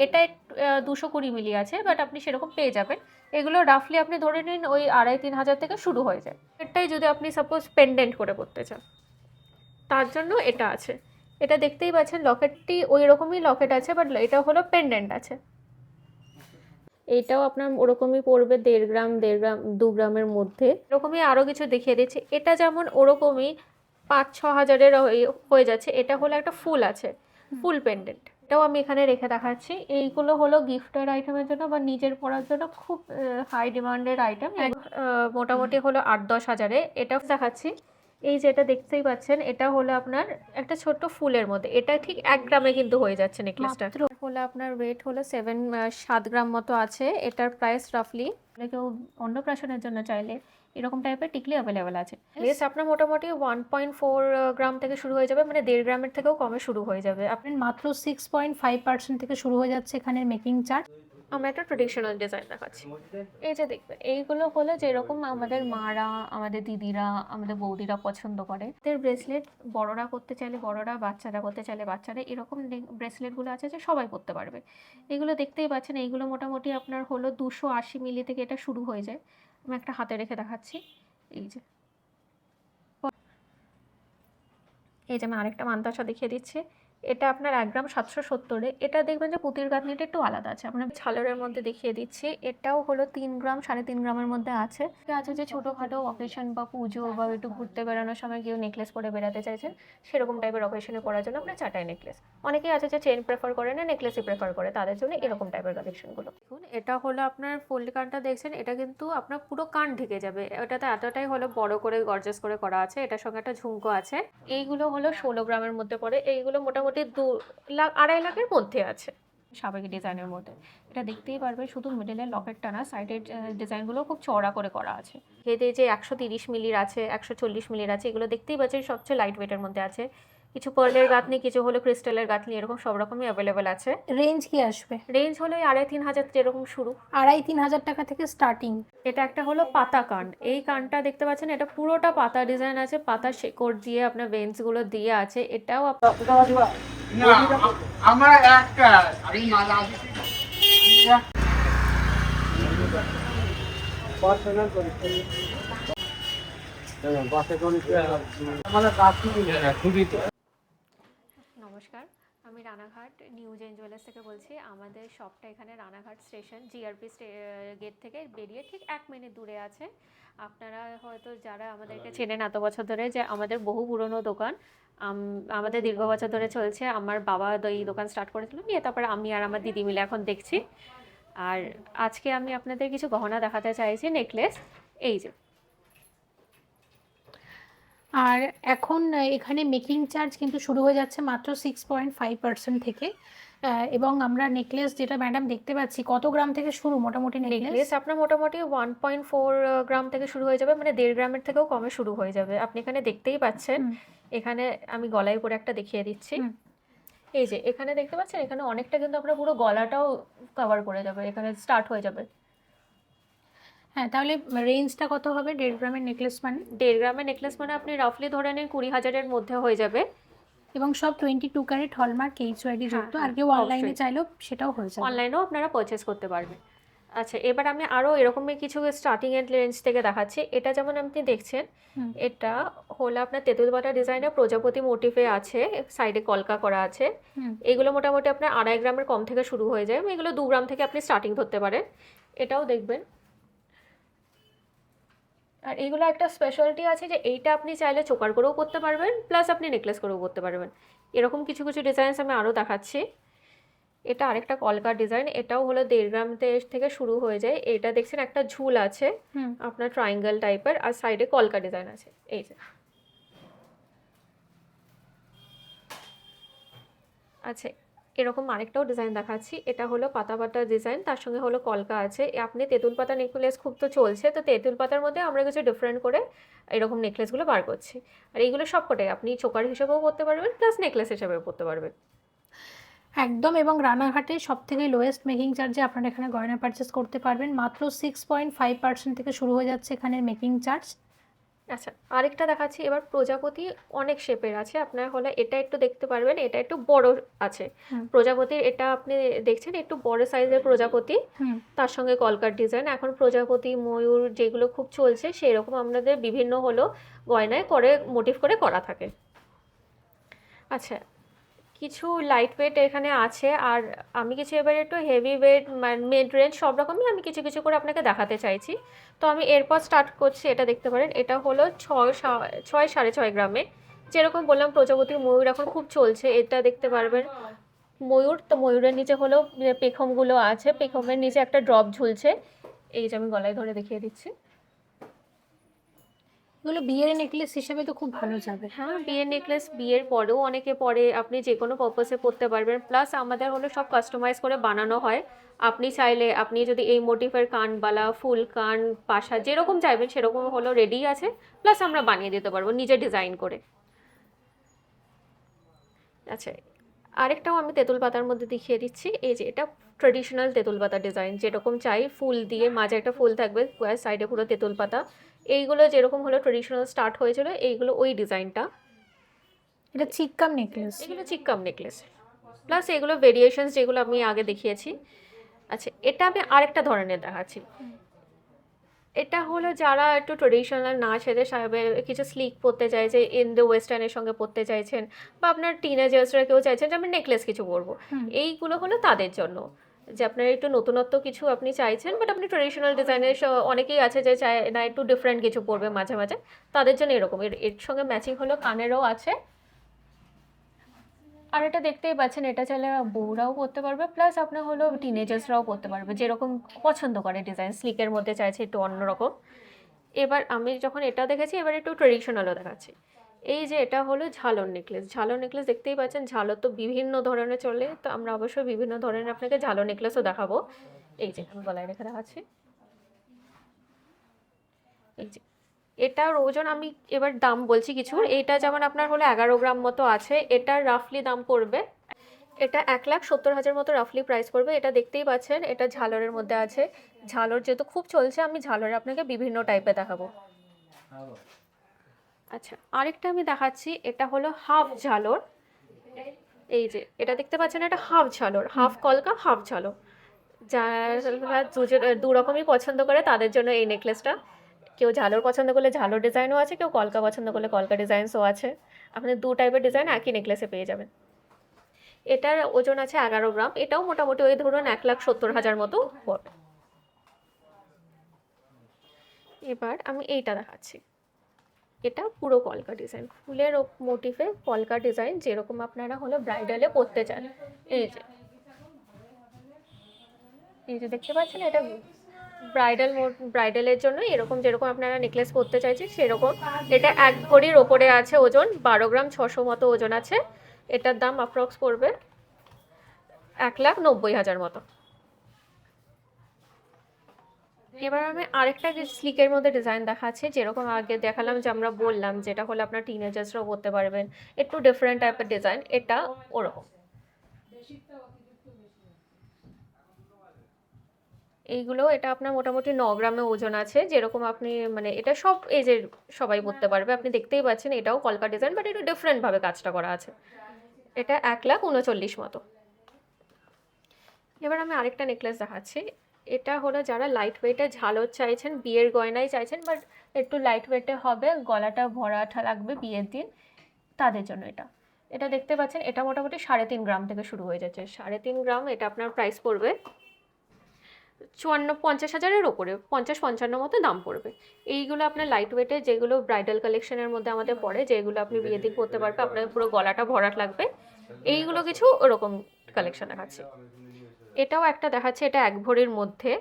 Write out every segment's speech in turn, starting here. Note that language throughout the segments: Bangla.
এটা 220 মিলি আছে, বাট আপনি সেরকম পেয়ে যাবেন। এগুলো রাফলি আপনি ধরে নিন ওই 2,500-3 হাজার থেকে শুরু হয়ে যায়। এটাই যদি আপনি সাপোজ পেন্ডেন্ট করে করতে চান, তার জন্য এটা আছে। এটা দেখতেই পাচ্ছেন লকেটটি ওই রকমই লকেট আছে, বাট এটা হলো পেন্ডেন্ট আছে। এইটাও আপনার ওরকমই পড়বে 1.5 গ্রাম 2 গ্রামের মধ্যে। এরকমই আরও কিছু দেখিয়ে দিচ্ছি। এটা যেমন ওরকমই 5-6 হাজারের হয়ে যাচ্ছে। এটা হলো একটা ফুল আছে, ফুল পেন্ডেন্ট। এটাও আমি এখানে রেখে দেখাচ্ছি। এইগুলো হলো গিফটের আইটেমের জন্য বা নিজের পরার জন্য খুব হাই ডিমান্ডের আইটেম। মোটামুটি হলো 8-10 হাজারে। এটাও দেখাচ্ছি। এই যেটা দেখতেই পাচ্ছেন, এটা হলো আপনার একটা ছোট্ট ফুলের মধ্যে। এটা ঠিক 1 গ্রামে কিন্তু হয়ে যাচ্ছে নেকলেসটা। হলো আপনার ওয়েট হলো 7 গ্রাম মতো আছে। এটার প্রাইস রাফলি, কেউ অন্নপ্রাশনের জন্য চাইলে এরকম টাইপের টিকলি অ্যাভেলেবেল আছে। লেস আপনার মোটামুটি 1.4 গ্রাম থেকে শুরু হয়ে যাবে, মানে 1.5 গ্রামের থেকেও কমে শুরু হয়ে যাবে। আপনি মাত্র 6.5% থেকে শুরু হয়ে যাচ্ছে এখানের মেকিং চার্জ। আমরা একটা ট্রেডিশনাল ডিজাইন দেখাচ্ছি। এই যে দেখবেন, এইগুলো হলো যেরকম আমাদের মারা, আমাদের দিদিরা, আমাদের বৌদিরা পছন্দ করে। এদের ব্রেসলেট বড়রা করতে চাইলে বড়রা, বাচ্চারা করতে চাইলে বাচ্চারা, এরকম ব্রেসলেটগুলো আছে যে সবাই পরতে পারবে। এগুলো দেখতেই পাচ্ছেন, এইগুলো মোটামুটি আপনার হলো 280 মিলি থেকে এটা শুরু হয়ে যায়। আমি একটা হাতে রেখে দেখাচ্ছি। এই যে আমি আরেকটা মান্তাসা দেখিয়ে দিচ্ছি। এটা আপনার 1 গ্রাম 770-এ। এটা দেখবেন যে পুঁতির গাঁথনিটা একটু আলাদা আছে। আপনার ঝালরের মধ্যে দেখিয়ে দিচ্ছি। এটাও হলো 3 গ্রাম 3.5 গ্রামের মধ্যে আছে। আছে যে ছোটোখাটো অকেশন বা পুজো বা একটু ঘুরতে বেড়ানোর সময় কেউ নেকলেস পরে বেড়াতে চাইছেন, সেরকম টাইপের অকেশনে পরার জন্য আপনার চাটাই নেকলেস। অনেকেই আছে যে চেন প্রেফার করে না, নেকলেসই প্রেফার করে, তাদের জন্য এরকম টাইপের কালেকশনগুলো। দেখুন, এটা হলো আপনার ফোল্ড কানটা দেখছেন, এটা কিন্তু আপনার পুরো কান ঢেকে যাবে। এটাতে এতটাই হলো বড় করে গর্জাস করে করা আছে। এটার সঙ্গে একটা ঝুমকো আছে। এইগুলো হলো 16 গ্রামের মধ্যে পড়ে। এইগুলো মোটামুটি 2 লাখ 2.5 লাখের মধ্যে আছে স্বাভাবিক ডিজাইনের মধ্যে। এটা দেখতেই পারবে, শুধু মিডলের লকেটটা না, সাইডের ডিজাইনগুলো খুব চওড়া করে করা আছে। এতে যে 130 মিলির আছে, 140 মিলির আছে, এগুলো দেখতেই পাচ্ছেন সবচেয়ে লাইট ওয়েটের মধ্যে আছে। কিছু পার্লের গাঁথনি, কিছু হলো ক্রিস্টালের গাঁথনি, এরকম সব রকমই অ্যাভেলেবেল আছে। রেঞ্জ কি আসবে? রেঞ্জ হলো 2.5-3 হাজার এরকম শুরু। 2.5-3 হাজার টাকা থেকে স্টার্টিং। এটা একটা হলো পাতা কান। এই কানটা দেখতে পাচ্ছেন, এটা পুরোটা পাতা ডিজাইন আছে, পাতা শেকড় দিয়ে আপনার ভেন্সগুলো দিয়ে আছে। এটাও আমার একটা আমি মালা নমস্কার, আমি রানাঘাট নিউ জেন জুয়েলার্স থেকে বলছি। আমাদের শপটা এখানে রানাঘাট স্টেশন জিআরপি গেট থেকে বেরিয়ে ঠিক 1 মিনিট দূরে আছে। আপনারা হয়তো যারা আমাদেরকে চেনেন এত বছর ধরে, যে আমাদের বহু পুরনো দোকান, আমাদের দীর্ঘ বছর ধরে চলছে। আমার বাবা এই দোকান স্টার্ট করেছিল নিয়ে, তারপরে আমি আর আমার দিদি মিলে এখন দেখছি। আর আজকে আমি আপনাদের কিছু গহনা দেখাতে চাইছি, নেকলেস। এই যে, আর এখন এখানে মেকিং চার্জ কিন্তু শুরু হয়ে যাচ্ছে মাত্র 6.5% থেকে। এবং আমরা নেকলেস যেটা ম্যাডাম দেখতে পাচ্ছি, কত গ্রাম থেকে শুরু মোটামুটি নেকলেস আপনার মোটামুটি 1.4 গ্রাম থেকে শুরু হয়ে যাবে, মানে 1.5 গ্রামের থেকেও কমে শুরু হয়ে যাবে। আপনি এখানে দেখতেই পাচ্ছেন। এখানে আমি গলায় পরে একটা দেখিয়ে দিচ্ছি। এই যে এখানে দেখতে পাচ্ছেন, এখানে অনেকটা কিন্তু আপনার পুরো গলাটাও কভার করে যাবে, এখানে স্টার্ট হয়ে যাবে। হ্যাঁ, তাহলে রেঞ্জটা কত হবে 1.5 গ্রামের নেকলেস মানে? 1.5 গ্রামের নেকলেস মানে আপনি রাফলি ধরে নিন 20 হাজারের মধ্যে হয়ে যাবে। এবং সব 22 ক্যারেট হলমার্ক এইচওআইডি যুক্ত। আর কেউ অনলাইনে চাইলেও সেটাও হয়ে যাবে। অনলাইনেও আপনারা পারচেস করতে পারবেন। আচ্ছা, এবার আমি আরও এরকমই কিছু স্টার্টিং এন্ড রেঞ্জ থেকে দেখাচ্ছি। এটা যেমন আপনি দেখছেন, এটা হলো আপনার তেঁতুল পাতা ডিজাইনের প্রজাপতি মোটিফে আছে, সাইডে কলকা করা আছে। এগুলো মোটামুটি আপনার 2.5 গ্রামের কম থেকে শুরু হয়ে যায়। এগুলো 2 গ্রাম থেকে আপনি স্টার্টিং ধরতে পারেন। এটাও দেখবেন। আর এইগুলো একটা স্পেশালিটি আছে যে এইটা আপনি চাইলে চোকার করেও পরতে পারবেন, প্লাস আপনি নেকলেস করেও পরতে পারবেন। এরকম কিছু কিছু ডিজাইনস আমি আরও দেখাচ্ছি। এটা আরেকটা কলকার ডিজাইন। এটাও হলো 1.5 গ্রাম থেকে শুরু হয়ে যায়। এটা দেখছেন একটা ঝুল আছে আপনার ট্রায়াঙ্গেল টাইপের, আর সাইডে কলকা ডিজাইন আছে। এই যে, আচ্ছা, এরকম আরেকটাও ডিজাইন দেখাচ্ছি। এটা হলো পাতা পাতা ডিজাইন, তার সঙ্গে হলো কলকা আছে। আপনি তেঁতুল পাতা নেকলেস খুব তো চলছে, তো তেঁতুল পাতার মধ্যে আমরা কিছু ডিফারেন্ট করে এরকম নেকলেসগুলো বার করছি। আর এইগুলো সবকটাই আপনি চোকার হিসেবেও পরতে পারবেন, প্লাস নেকলেস হিসেবেও পরতে পারবেন একদম। এবং রানাঘাটে সব থেকে লোয়েস্ট মেকিং চার্জে আপনারা এখানে গয়না পারচেস করতে পারবেন। মাত্র 6.5% থেকে শুরু হয়ে যাচ্ছে এখানের মেকিং চার্জ। আচ্ছা, আরেকটা দেখাচ্ছি এবার। প্রজাপতি অনেক শেপের আছে, আপনার হলে এটা একটু দেখতে পারবেন, এটা একটু বড় আছে। হুম। প্রজাপতির এটা আপনি দেখছেন একটু বড় সাইজের প্রজাপতি, হুম। তার সঙ্গে কলকার ডিজাইন। এখন প্রজাপতি, ময়ূর যেগুলো খুব চলছে সেই রকম আমাদের বিভিন্ন হলো গয়নায় করে মোটিভ করে করা থাকে। আচ্ছা, কিছু লাইট ওয়েট এখানে আছে, আর আমি কিছু এবার একটু হেভি ওয়েট মিড রেঞ্জ সব রকমই আমি কিছু কিছু করে আপনাকে দেখাতে চাইছি। তো আমি এরপর স্টার্ট করছি। এটা দেখতে পারেন, এটা হলো 6.5 গ্রামে। যেরকম বললাম প্রজাপতির ময়ূর এখন খুব চলছে, এটা দেখতে পারবেন। ময়ূর তো ময়ূরের নিচে হলো পেখমগুলো আছে, পেখমের নিচে একটা ড্রপ ঝুলছে। এই যে আমি গলায় ধরে দেখিয়ে দিচ্ছি। এগুলো বিয়ের নেকলেস হিসেবে তো খুব ভালো যাবে। হ্যাঁ, বিয়ের নেকলেস বিয়ের পরেও অনেকে পরে, আপনি যে কোনো পারপাসে পরতে পারবেন। প্লাস আমাদের হলো সব কাস্টমাইজ করে বানানো হয়। আপনি চাইলে আপনি যদি এই মোটিফের কানবালা, ফুল কান, পাশা যেরকম চাইবেন সেরকম হলো রেডি আছে। প্লাস আমরা বানিয়ে দিতে পারবো নিজে ডিজাইন করে। আচ্ছা, আরেকটাও আমি তেঁতুল পাতার মধ্যে দেখিয়ে দিচ্ছি। এই যে এটা ট্রেডিশনাল তেঁতুল পাতা ডিজাইন, যেরকম চাই ফুল দিয়ে মাঝে একটা ফুল থাকবে, সাইডে পুরো তেঁতুল পাতা। এইগুলো যেরকম হলো ট্রেডিশনাল স্টার্ট হয়েছিল, এইগুলো ওই ডিজাইনটা। এটা চিক্কাম নেকলেস। এগুলো চিক্কাম নেকলেস, প্লাস এগুলো ভেরিয়েশনস যেগুলো আমি আগে দেখিয়েছি। আচ্ছা, এটা আমি আরেকটা ধরনের দেখাচ্ছি। এটা হলো যারা একটু ট্রেডিশনাল না সেজে কিছু স্লিক পরতে চাইছে, ইন্দো ওয়েস্টার্নের সঙ্গে পরতে চাইছেন, বা আপনার টিনেজার্সরা কেউ চাইছেন যে আমি নেকলেস কিছু পরবো, এইগুলো হলো তাদের জন্য। যে আপনার একটু নতুনত্ব কিছু আপনি চাইছেন, বাট আপনি ট্রেডিশনাল ডিজাইনের অনেকেই আছে যে চায় না একটু ডিফারেন্ট কিছু পরবে মাঝে মাঝে, তাদের জন্য এরকম। এর সঙ্গে ম্যাচিং হলো কানেরও আছে। আর এটা দেখতেই পাচ্ছেন, এটা চাইলে বউরাও পরতে পারবে, প্লাস আপনার হলো টিনেজার্সরাও পরতে পারবে, যেরকম পছন্দ করে ডিজাইন। স্লিকের মধ্যে চাইছে একটু অন্যরকম। এবার আমি যখন এটা দেখেছি, এবার একটু ট্রেডিশনালও দেখাচ্ছি। এই যে এটা হলো ঝালর নেকলেস। ঝালর নেকলেস দেখতেই পাচ্ছেন, ঝালর তো বিভিন্ন ধরনের চলে, তো আমরা অবশ্যই বিভিন্ন ধরনের আপনাকে ঝালর নেকলেসও দেখাবো। এই যে আমি গলায় রেখে দেখাচ্ছি। এই যে এটার ওজন আমি এবার দাম বলছি কিছু। এটা যেমন আপনার হলো 11 গ্রাম মতো আছে, এটার রাফলি দাম পড়বে, এটা 1,70,000 মতো রাফলি প্রাইস পড়বে। এটা দেখতেই পাচ্ছেন, এটা ঝালরের মধ্যে আছে। ঝালর যেহেতু খুব চলছে, আমি ঝালরে আপনাকে বিভিন্ন টাইপে দেখাবো। আচ্ছা, আরেকটা আমি দেখাচ্ছি। এটা হলো হাফ ঝালর। এই যে এটা দেখতে পাচ্ছেন, এটা হাফ ঝালর, হাফ কলকা হাফ ঝালর। যারা দু রকমই পছন্দ করে তাদের জন্য এই নেকলেসটা। কেউ ঝালর পছন্দ করলে ঝালর ডিজাইনও আছে, কেউ কলকা পছন্দ করলে কলকা ডিজাইনসও আছে। আপনি দু টাইপের ডিজাইন একই নেকলেসে পেয়ে যাবেন। এটার ওজন আছে 11 গ্রাম। এটাও মোটামুটি ওই ধরুন 1,70,000 মতো পড়বে। এবার আমি এইটা দেখাচ্ছি। এটা পুরো কলকা ডিজাইন, ফুলের মোটিফে কলকা ডিজাইন, যেরকম আপনারা হলো ব্রাইডালে পরতে চান। এই যে দেখতে পাচ্ছেন, এটা ব্রাইডালের জন্য এরকম, যেরকম আপনারা নেকলেস পরতে চাইছেন সেরকম। এটা 1 ভরির ওপরে আছে ওজন, 12 গ্রাম 600 মতো ওজন আছে। এটার দাম অ্যাপ্রক্স পড়বে 1,90,000 মতো। এবার আমি আরেকটা স্লিকের মধ্যে ডিজাইন দেখাচ্ছি। যেরকম আগে দেখালাম, যে আমরা বললাম যেটা হলো আপনার টিনেজার্সরাও পরতে পারবেন, একটু ডিফারেন্ট টাইপের ডিজাইন, এটা ওরকম। এইগুলো এটা আপনার মোটামুটি 9 গ্রামে ওজন আছে। যেরকম আপনি মানে এটা সব এজের সবাই পরতে পারবে। আপনি দেখতেই পাচ্ছেন, এটাও কলকা ডিজাইন, বাট একটু ডিফারেন্টভাবে কাজটা করা আছে। এটা 1,39,000 মতো। এবার আমি আরেকটা নেকলেস দেখাচ্ছি। এটা হলো যারা লাইট ওয়েটে ঝালর চাইছেন, বিয়ের গয়নাই চাইছেন, বাট একটু লাইট ওয়েটে হবে, গলাটা ভরাটা লাগবে বিয়ের দিন, তাদের জন্য এটা। এটা দেখতে পাচ্ছেন, এটা মোটামুটি 3.5 গ্রাম থেকে শুরু হয়ে যাচ্ছে। 3.5 গ্রাম, এটা আপনার প্রাইস পড়বে 50,000-এর ওপরে, 50-55 মতো দাম পড়বে। এইগুলো আপনার লাইট ওয়েটে, যেগুলো ব্রাইডাল কালেকশনের মধ্যে আমাদের পড়ে, যেগুলো আপনি বিয়ের দিন পরতে পারবে, আপনার পুরো গলাটা ভরাট লাগবে, এইগুলো কিছু ওরকম কালেকশন দেখাচ্ছি। এটাও একটা দেখাচ্ছে, এটা 1 ভরির মধ্যে।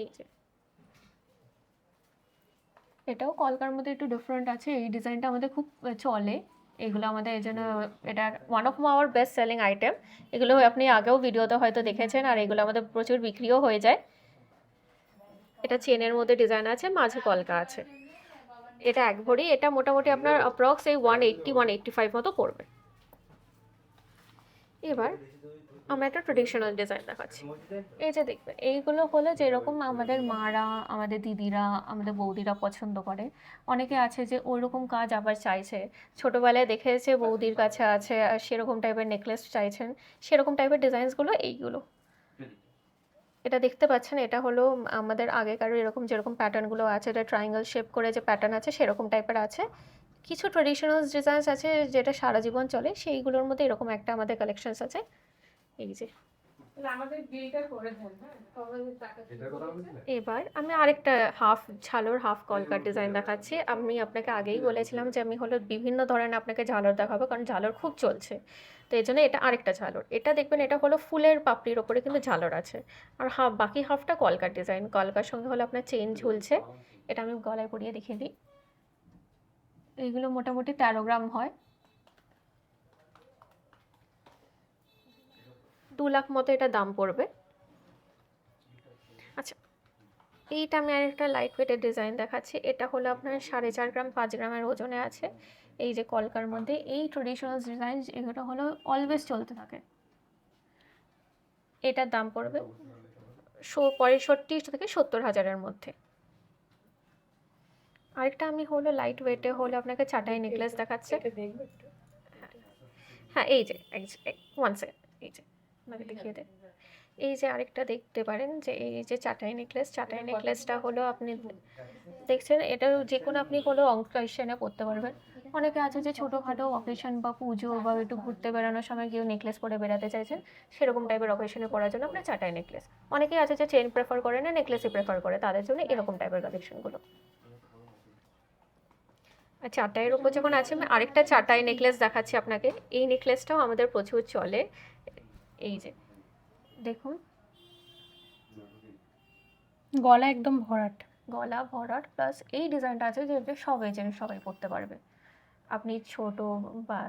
এই যে এটাও কলকার মধ্যে একটু ডিফারেন্ট আছে, এই ডিজাইনটা আমাদের খুব চলে। এগুলো আমাদের এই জন্য, এটা one of our best selling item. এগুলো আপনি আগেও ভিডিওতে হয়তো দেখেছেন, আর এগুলো আমাদের প্রচুর বিক্রিও হয়ে যায়। এটা চেনের মধ্যে ডিজাইন আছে, মাঝে কলকা আছে। এটা 1 ভরি, এটা মোটামুটি আপনার অ্যাপ্রক্স এই 180-185 মতো পড়বে। এবার আমরা একটা ট্রেডিশনাল ডিজাইন দেখাচ্ছি। এই যে দেখবে এইগুলো হলো যেরকম আমাদের মারা, আমাদের দিদিরা, আমাদের বৌদিরা পছন্দ করে। অনেকে আছে যে ওইরকম কাজ আবার চাইছে। ছোটোবেলায় দেখেছে বৌদির কাছে আছে আর সেরকম টাইপের নেকলেস চাইছেন, সেরকম টাইপের ডিজাইনসগুলো এইগুলো। এটা দেখতে পাচ্ছেন, এটা হলো আমাদের আগেকার এরকম যেরকম প্যাটার্নগুলো আছে, এটা ট্রায়াঙ্গেল শেপ করে যে প্যাটার্ন আছে সেরকম টাইপের আছে। কিছু ট্রেডিশনাল ডিজাইনস আছে যেটা সারা জীবন চলে, সেইগুলোর মধ্যে এরকম একটা আমাদের কালেকশনস আছে। এই যে এবার আমি আরেকটা হাফ ঝালর হাফ কলকার ডিজাইন দেখাচ্ছি। আমি আপনাকে আগেই বলেছিলাম যে আমি হলো বিভিন্ন ধরনের আপনাকে ঝালর দেখাবো, কারণ ঝালর খুব চলছে, তো এই জন্য এটা আরেকটা ঝালর। এটা দেখবেন এটা হলো ফুলের পাপড়ির ওপরে কিন্তু ঝালর আছে, আর বাকি হাফটা কলকার ডিজাইন। কলকার সঙ্গে হলো আপনার চেন ঝুলছে। এটা আমি গলায় পরিয়ে দেখিয়ে দিই। এইগুলো মোটামুটি 13 গ্রাম হয়, 2 লাখ মতো এটা দাম পড়বে। আচ্ছা, এইটা আমি আরেকটা লাইট ওয়েটের ডিজাইন দেখাচ্ছি। এটা হলো আপনার 4.5 গ্রাম 5 গ্রামের ওজনে আছে। এই যে কলকার মধ্যে এই ট্রেডিশনাল ডিজাইন, এগুলো হলো অলওয়েজ চলতে থাকে। এটার দাম পড়বে 65 থেকে 70 হাজারের মধ্যে। আরেকটা আমি হলো লাইট ওয়েটে হলো আপনাকে চাটাই নেকলেস দেখাচ্ছে। হ্যাঁ, এই যে 1 সেকেন্ড, এই যে আপনাকে দেখিয়ে দেয়। এই যে আরেকটা দেখতে পারেন যে এই যে চাটাই নেকলেস, চাটাই নেকলেসটা হলো আপনি দেখছেন, এটা যে কোনো আপনি কোনো অকেশনে পরতে পারবেন। অনেকে আছে যে ছোটোখাটো অকেশন বা পুজো বা একটু ঘুরতে বেড়ানোর সময় কেউ নেকলেস পরে বেড়াতে চাইছেন, সেরকম টাইপের অকেশনে পরার জন্য আপনার চাটাই নেকলেস। অনেকে আছে যে চেন প্রেফার করে না, নেকলেসই প্রেফার করে, তাদের জন্য এরকম টাইপের কালেকশনগুলো। আর চাটাইয়ের উপর যখন আছে, আমি আরেকটা চাটাই নেকলেস দেখাচ্ছি আপনাকে। এই নেকলেসটাও আমাদের প্রচুর চলে। এই যে দেখুন, গলা একদম ভরাট। গলা ভরাট প্লাস এই ডিজাইনটা আছে যে সব এজের সবাই পরতে পারবে। আপনি ছোট বা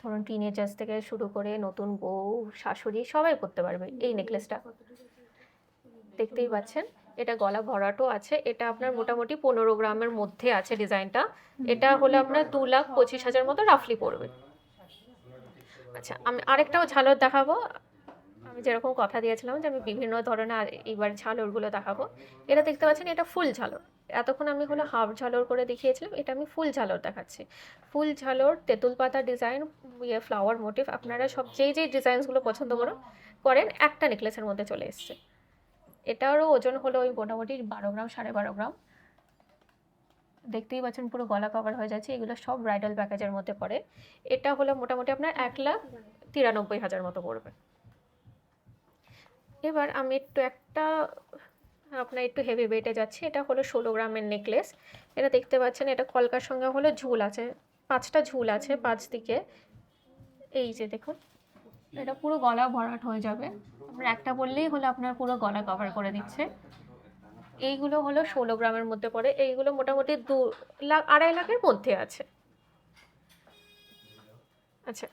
ধরুন টিনেজার্স থেকে শুরু করে নতুন বউ, শাশুড়ি সবাই পরতে পারবে এই নেকলেসটা। দেখতেই পাচ্ছেন এটা গলা ভরাটও আছে। এটা আপনার মোটামুটি 15 গ্রামের মধ্যে আছে ডিজাইনটা। এটা হলে আপনার 2,25,000 মতো রাফলি পড়বে। আচ্ছা, আমি আরেকটাও ঝালর দেখাবো। আমি যেরকম কথা দিয়েছিলাম যে আমি বিভিন্ন ধরনের এইবার ঝালরগুলো দেখাবো। এটা দেখতে পাচ্ছেন, এটা ফুল ঝালর। এতক্ষণ আমি হলো হাফ ঝালর করে দেখিয়েছিলাম, এটা আমি ফুল ঝালর দেখাচ্ছি। ফুল ঝালর, তেঁতুল পাতা ডিজাইন, ফ্লাওয়ার মোটিভ, আপনারা সব যেই ডিজাইনসগুলো পছন্দ করেন একটা নেকলেসের মধ্যে চলে এসছে। এটারও ওজন হলো ওই মোটামুটি 12 গ্রাম 12.5 গ্রাম। দেখতেই পাচ্ছেন পুরো গলা কভার হয়ে যাচ্ছে। এগুলো সব ব্রাইডাল প্যাকেজের মধ্যে পড়ে। এটা হলো মোটামুটি আপনার 1,93,000 মতো পড়বে। এবার আমি আপনার একটু হেভি ওয়েটে যাচ্ছি। এটা হলো 16 গ্রামের নেকলেস। এটা দেখতে পাচ্ছেন, এটা কলকার সঙ্গে হলো ঝুল আছে, 5টা ঝুল আছে 5 দিকে। এই যে দেখুন, এটা পুরো গলা ভরাট হয়ে যাবে। আপনার একটা বললেই হলো আপনার পুরো গলা কভার করে দিচ্ছে। এইগুলো হলো 16 গ্রামের মধ্যে পড়ে। এইগুলো মোটামুটি 2 লাখ 2.5 লাখের মধ্যে আছে। আচ্ছা,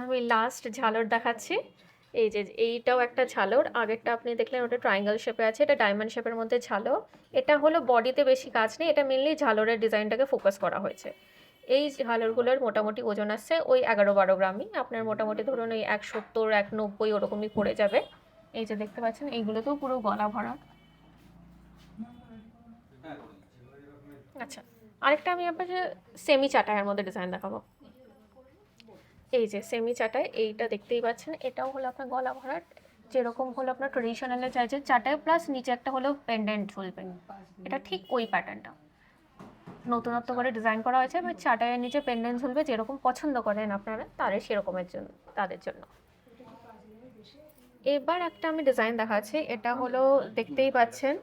আমি লাস্ট ঝালর দেখাচ্ছি। এই যে এইটাও একটা ঝালর। আগেরটা আপনি দেখলেন ওটা ট্রায়াঙ্গেল শেপে আছে, এটা ডায়মন্ড শেপের মধ্যে ঝালর। এটা হলো বডিতে বেশি কাজ নেই, এটা মেনলি ঝালরের ডিজাইনটাকে ফোকাস করা হয়েছে। এই ঝালরগুলোর মোটামুটি ওজন আসছে ওই 11-12 গ্রামই। আপনার মোটামুটি ধরুন ওই 170 190 ওরকমই পড়ে যাবে। এই যে দেখতে পাচ্ছেন, এইগুলোতেও পুরো গলা ভরা। আচ্ছা, আরেকটা আমি আপনাকে সেমি চাটাইয়ের মধ্যে ডিজাইন দেখাবো। এই যে সেমি চাটাই, এইটা দেখতেই পাচ্ছেন, এটাও হলো আপনার গলা ভরাট। যেরকম হলো আপনার ট্রেডিশনালে চাইছে চাটাই প্লাস নিচে একটা হলো পেন্ডেন্ট ঝুলবে, এটা ঠিক ওই প্যাটার্নটা নতুনত্ব করে ডিজাইন করা হয়েছে। এবং চাটাইয়ের নিচে পেন্ডেন্ট ঝুলবে, যেরকম পছন্দ করেন আপনারা তাদের সেরকমের জন্য, তাদের জন্য। এবার একটা আমি ডিজাইন দেখাচ্ছি। এটা হলো দেখতেই পাচ্ছেন,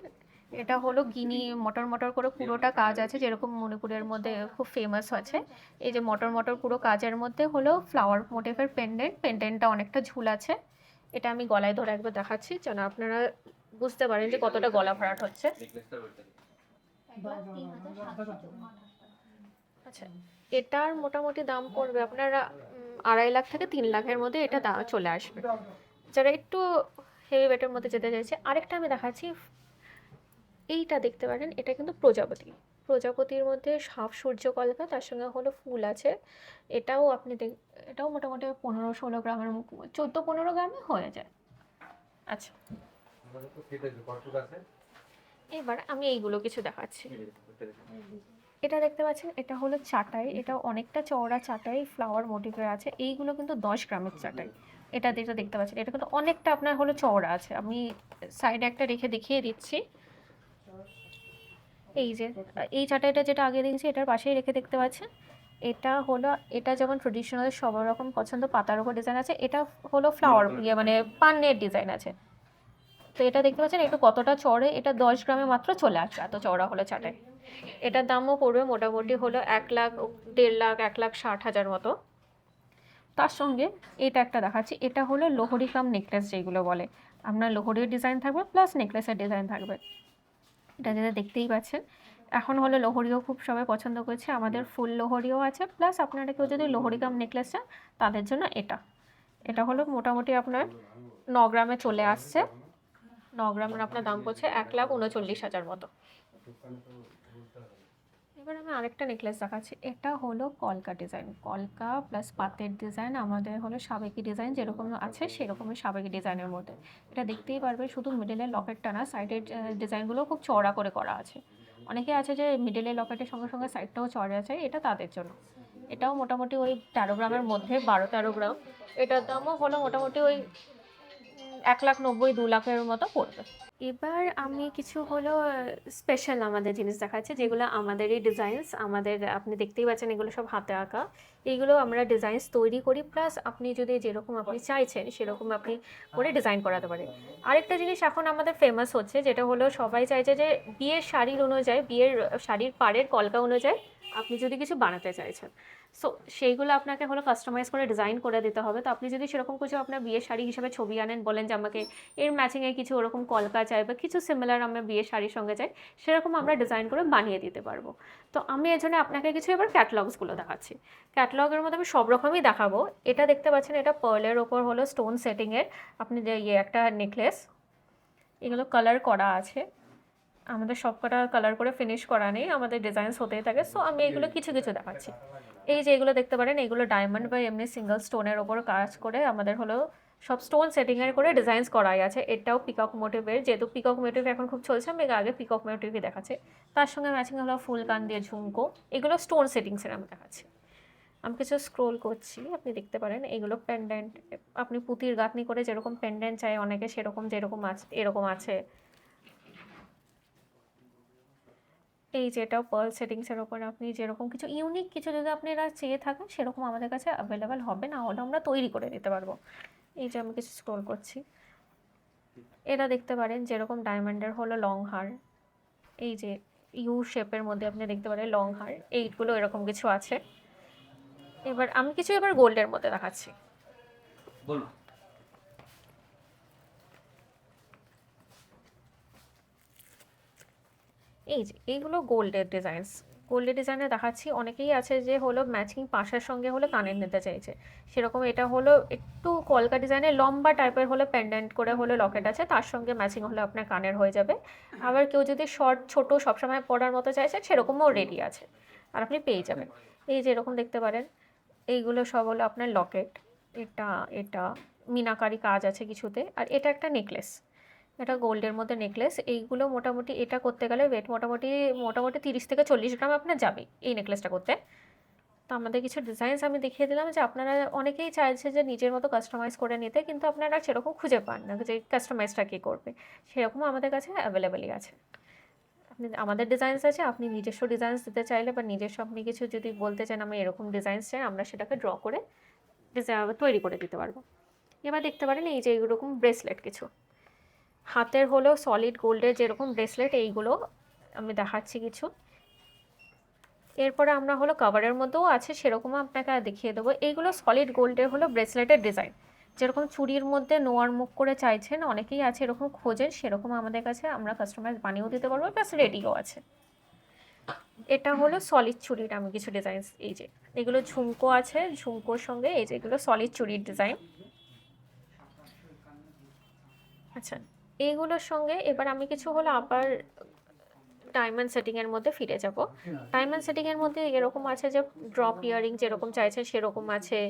এটা হলো গিনি মটর মটর করে পুরোটা কাজ আছে, যেরকম মণিপুরের মধ্যে খুব ফেমাস আছে। এই যে মটর মটর পুরো কাজের মধ্যে হলো ফ্লাওয়ার মোটিভের পেন্ডেন্টটা অনেকটা ঝুল আছে। এটা আমি গলায় ধরে একবার দেখাচ্ছি যেন আপনারা বুঝতে পারেন যে কতটা গলা ভরাট হচ্ছে। আচ্ছা, এটার মোটামুটি দাম পড়বে আপনারা 2.5 লাখ থেকে 3 লাখের মধ্যে এটা দাম চলে আসবে, যারা একটু হেভি ওয়েটের মধ্যে যেতে চাইছে। আরেকটা আমি দেখাচ্ছি, এইটা দেখতে পারেন, এটা কিন্তু প্রজাপতি। প্রজাপতির মধ্যে হাফ সূর্য কলকা, তার সঙ্গে হলো ফুল আছে। এটাও আপনি এটাও মোটামুটি 15-16 গ্রামের 14-15 গ্রামে হয়ে যায়। আচ্ছা, এবার আমি এইগুলো কিছু দেখাচ্ছি। এটা দেখতে পাচ্ছেন, এটা হলো চাটাই। এটা অনেকটা চওড়া চাটাই, ফ্লাওয়ার মোটিভের আছে। এইগুলো কিন্তু 10 গ্রামের চাটাই। এটা যেটা দেখতে পাচ্ছেন এটা কিন্তু অনেকটা আপনার হলো চওড়া আছে। আমি সাইডে একটা রেখে দেখিয়ে দিচ্ছি। এই যে এই চাটাইটা যেটা আগে দেখেছি এটার পাশেই রেখে দেখতে পাচ্ছেন। এটা হলো, এটা যেমন ট্রেডিশনাল সব রকম পছন্দ, পাতার উপর ডিজাইন আছে। এটা হলো ফ্লাওয়ার মানে পান্নের ডিজাইন আছে। তো এটা দেখতে পাচ্ছেন একটু কতটা চড়ে, এটা 10 গ্রামে মাত্র চলে আসবে, এত চওড়া হলো চাটাই। এটার দামও পড়বে মোটামুটি হলো 1 লাখ, 1.5 লাখ, 1,60,000 মতো। তার সঙ্গে এটা একটা দেখাচ্ছি, এটা হলো লোহরি কাম নেকলেস যেগুলো বলে। আপনার লোহরির ডিজাইন থাকবে প্লাস নেকলেসের ডিজাইন থাকবে। এটা যেটা দেখতেই পাচ্ছেন, এখন হলো লোহরিও খুব সবাই পছন্দ করছে, আমাদের ফুল লোহরিও আছে, প্লাস আপনারা কেউ যদি লোহরি কাম নেকলেস চান তাদের জন্য এটা। এটা হলো মোটামুটি আপনার 9 গ্রামে চলে আসছে। 9 গ্রামের আপনার দাম পড়ছে 1,39,000 মতো। এবার আমি আরেকটা নেকলেস দেখাচ্ছি। এটা হলো কলকা ডিজাইন, কলকা প্লাস পাতের ডিজাইন। আমাদের হলো সাবেকি ডিজাইন যেরকম আছে সেরকমই সাবেকি ডিজাইনের মধ্যে। এটা দেখতেই পারবে, শুধু মিডলের লকেটটা না, সাইডের ডিজাইনগুলো খুব চওড়া করে করা আছে। অনেকে আছে যে মিডলের লকেটের সঙ্গে সঙ্গে সাইডটাও চওড়া আছে, এটা তাদের জন্য। এটাও মোটামুটি ওই 13 গ্রামের মধ্যে, 12-13 গ্রাম। এটার দামও হলো মোটামুটি ওই 1,90,000, 2 লাখের মতো পড়বে। এবার আমি কিছু হলো স্পেশাল আমাদের জিনিস দেখাচ্ছি, যেগুলো আমাদেরই ডিজাইনস। আমাদের আপনি দেখতেই পাচ্ছেন এগুলো সব হাতে আঁকা। এইগুলো আমরা ডিজাইনস তৈরি করি, প্লাস আপনি যদি যেরকম আপনি চাইছেন সেরকম আপনি করে ডিজাইন করাতে পারেন। আরেকটা জিনিস এখন আমাদের ফেমাস হচ্ছে, যেটা হলো সবাই চাইছে যে বিয়ের শাড়ির অনুযায়ী, বিয়ের শাড়ির পাড়ের কলকা অনুযায়ী আপনি যদি কিছু বানাতে চাইছেন, সো সেইগুলো আপনাকে হলো কাস্টমাইজ করে ডিজাইন করে দিতে হবে। তো আপনি যদি সেরকম কিছু আপনার বিয়ের শাড়ি হিসেবে ছবি আনেন, বলেন যে আমাকে এর ম্যাচিংয়ে কিছু ওরকম কলকা চাই বা কিছু সিমিলার আমরা বিয়ের শাড়ির সঙ্গে চাই, সেরকম আমরা ডিজাইন করে বানিয়ে দিতে পারবো। তো আমি এর জন্য আপনাকে কিছু এবার ক্যাটালগসগুলো দেখাচ্ছি। ক্যাটালগের মধ্যে আমি সব রকমই দেখাবো। এটা দেখতে পাচ্ছেন, এটা পার্লের ওপর হলো স্টোন সেটিংয়ের আপনি যে একটা নেকলেস। এগুলো কালার করা আছে, আমাদের সব কটা কালার করে ফিনিশ করা নেই, আমাদের ডিজাইনস হতেই থাকে। সো আমি এগুলো কিছু কিছু দেখাচ্ছি। এই যে এগুলো দেখতে পারেন, এগুলো ডায়মন্ড বা এমনি সিঙ্গেল স্টোনের ওপর কাজ করে আমাদের হলো সব স্টোন সেটিংয়ের করে ডিজাইনস করাই আছে। এটাও পিকক মোটিভের, যেহেতু পিকক মোটিভ এখন খুব চলছে, আমি আগে পিকক মোটিভই দেখাচ্ছি। তার সঙ্গে ম্যাচিং হলো ফুল কান দিয়ে ঝুমকো। এগুলো স্টোন সেটিংসের আমি দেখাচ্ছি। আমি কিছু স্ক্রোল করছি, আপনি দেখতে পারেন এগুলো পেন্ডেন্ট। আপনি পুঁতির গাঁথনি করে যেরকম পেন্ডেন্ট চাই অনেকে, সেরকম যেরকম আছে এরকম আছে। এই যে এটাও পার্ল সেটিংসের ওপর আপনি যেরকম কিছু ইউনিক কিছু যদি আপনারা চেয়ে থাকেন সেরকম আমাদের কাছে অ্যাভেলেবেল হবে, না হলে আমরা তৈরি করে দিতে পারবো। এই যে আমি কিছু স্ক্রোল করছি, এটা দেখতে পারেন যেরকম ডায়মন্ডের হলো লং হার। এই যে ইউ শেপের মধ্যে আপনি দেখতে পারেন লং হার, এইগুলো এরকম কিছু আছে। এবার আমি কিছু এবার গোল্ডের মধ্যে দেখাচ্ছি। বলুন। এই যে এইগুলো গোল্ডের ডিজাইনস, গোল্ডের ডিজাইনে দেখাচ্ছি। অনেকেই আছে যে হলো ম্যাচিং পাশের সঙ্গে হলো কানের নিতে চাইছে, সেরকম এটা হলো একটু কলকা ডিজাইনের লম্বা টাইপের হলো পেন্ডেন্ট করে হলো লকেট আছে, তার সঙ্গে ম্যাচিং হলে আপনার কানের হয়ে যাবে। আবার কেউ যদি শর্ট ছোট সবসময় পরার মতো চাইছে সেরকমও রেডি আছে, আর আপনি পেয়ে যাবেন। এই যে এরকম দেখতে পারেন, এইগুলো সব হলো আপনার লকেট। এটা এটা মিনাকারি কাজ আছে কিছুতে। আর এটা একটা নেকলেস, এটা গোল্ডের মধ্যে নেকলেস। এইগুলো মোটামুটি এটা করতে গেলে ওয়েট মোটামুটি মোটামুটি 30 থেকে 40 গ্রাম আপনার যাবে এই নেকলেসটা করতে। তো আমাদের কিছু ডিজাইনস আমি দেখিয়ে দিলাম, যে আপনারা অনেকেই চাইছে যে নিজের মতো কাস্টমাইজ করে নিতে, কিন্তু আপনারা সেরকম খুঁজে পান না যে কাস্টমাইজটা কী করবে, সেরকম আমাদের কাছে অ্যাভেলেবেলই আছে। আপনি আমাদের ডিজাইনস আছে, আপনি নিজস্ব ডিজাইনস দিতে চাইলে বা নিজস্ব আপনি কিছু যদি বলতে চান আমি এরকম ডিজাইনস চাই, আমরা সেটাকে ড্র করে তৈরি করে দিতে পারবো। এবার দেখতে পারেন এই যে এইরকম ব্রেসলেট কিছু হাতের হলো সলিড গোল্ডের যেরকম ব্রেসলেট, এইগুলো আমি দেখাচ্ছি কিছু। এরপরে আমরা হলো কভারের মধ্যেও আছে, সেরকমও আপনাকে দেখিয়ে দেবো। এইগুলো সলিড গোল্ডের হলো ব্রেসলেটের ডিজাইন, যেরকম চুড়ির মধ্যে নোয়ার মুখ করে চাইছেন অনেকেই আছে এরকম খোঁজেন, সেরকম আমাদের কাছে আমরা কাস্টমাইজ বানিয়েও দিতে পারবো, প্লাস রেডিও আছে। এটা হলো সলিড চুড়ির আমি কিছু ডিজাইনস। এই যে এগুলো ঝুমকো আছে, ঝুমকোর সঙ্গে এই যে এগুলো সলিড চুড়ির ডিজাইন। আচ্ছা, এইগুলোর সঙ্গে এবার আমি কিছু হলো আবার ডায়মন্ড সেটিংয়ের মধ্যে ফিরে যাব। ডায়মন্ড সেটিংয়ের মধ্যে এরকম আছে যে ড্রপ ইয়ারিং যেরকম চাইছেন সেরকম আছে,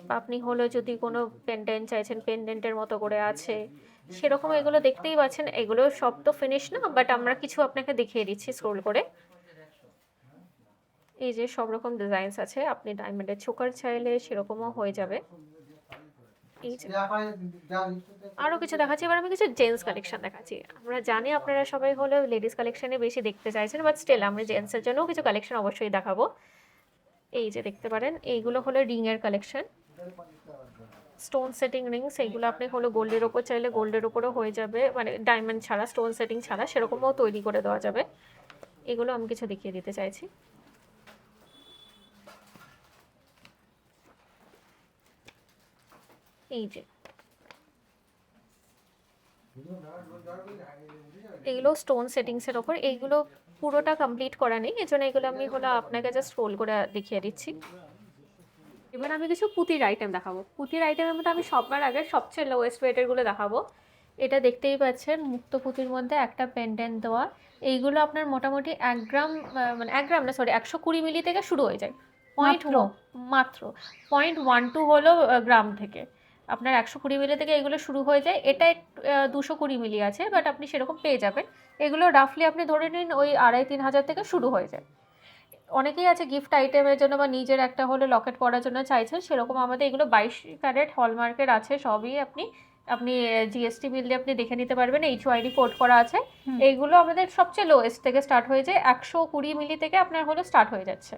বা আপনি হলো যদি কোনো পেন্ডেন্ট চাইছেন পেন্ডেন্টের মতো করে আছে সেরকম। এগুলো দেখতেই পাচ্ছেন, এগুলো সব তো ফিনিশ না, বাট আমরা কিছু আপনাকে দেখিয়ে দিচ্ছি স্ক্রোল করে। এই যে সব রকম ডিজাইনস আছে, আপনি ডায়মন্ডের চোকার চাইলে সেরকমও হয়ে যাবে। এই যে আরও কিছু দেখাচ্ছি, এবার আমি কিছু জেন্টস কালেকশন দেখাচ্ছি। আমরা জানি আপনারা সবাই হলো লেডিস কালেকশনে বেশি দেখতে চাইছেন, বাট স্টিল আমি জেন্টসের জন্যও কিছু কালেকশন অবশ্যই দেখাবো। এই যে দেখতে পারেন, এইগুলো হলো রিংয়ের কালেকশন, স্টোন সেটিং রিংস। এইগুলো আপনি হলো গোল্ডের ওপর চাইলে গোল্ডের ওপরও হয়ে যাবে, মানে ডায়মন্ড ছাড়া স্টোন সেটিং ছাড়া সেরকমও তৈরি করে দেওয়া যাবে। এগুলো আমি কিছু দেখিয়ে দিতে চাইছি। এই যে এগুলো স্টোন সেটিংসের ওপর, এইগুলো পুরোটা কমপ্লিট করা নেই, এজন্য এগুলো আমি হলো আপনাকে জাস্ট স্ক্রোল করে দেখিয়ে দিচ্ছি। এবার আমি কিছু পুঁতির আইটেম দেখাবো। পুঁতির আইটেমের মধ্যে আমি সবার আগে সবচেয়ে লোয়েস্ট ওয়েটেরগুলো দেখাবো। এটা দেখতেই পাচ্ছেন, মুক্ত পুঁতির মধ্যে একটা পেন্ডেন্ট দেওয়া। এইগুলো আপনার মোটামুটি 1 গ্রাম, মানে 1 গ্রাম না সরি 120 মিলি থেকে শুরু হয়ে যায়। মাত্র 0.12 হলো গ্রাম থেকে আপনার 120 মিলি থেকে এগুলো শুরু হয়ে যায়। এটা 220 মিলি আছে, বাট আপনি সেরকম পেয়ে যাবেন। এগুলো রাফলি আপনি ধরে নিন ওই 2,500-3 হাজার থেকে শুরু হয়ে যায়। অনেকেই আছে গিফট আইটেমের জন্য বা নিজের একটা হলে লকেট পরার জন্য চাইছেন, সেরকম আমাদের এগুলো 22 ক্যারেট হলমার্কের আছে সবই। আপনি জিএসটি বিল দিয়ে আপনি দেখে নিতে পারবেন, HYD কোড করা আছে। এইগুলো আমাদের সবচেয়ে লোয়েস্ট থেকে স্টার্ট হয়ে যায়, 120 মিলি থেকে আপনার হলো স্টার্ট হয়ে যাচ্ছে।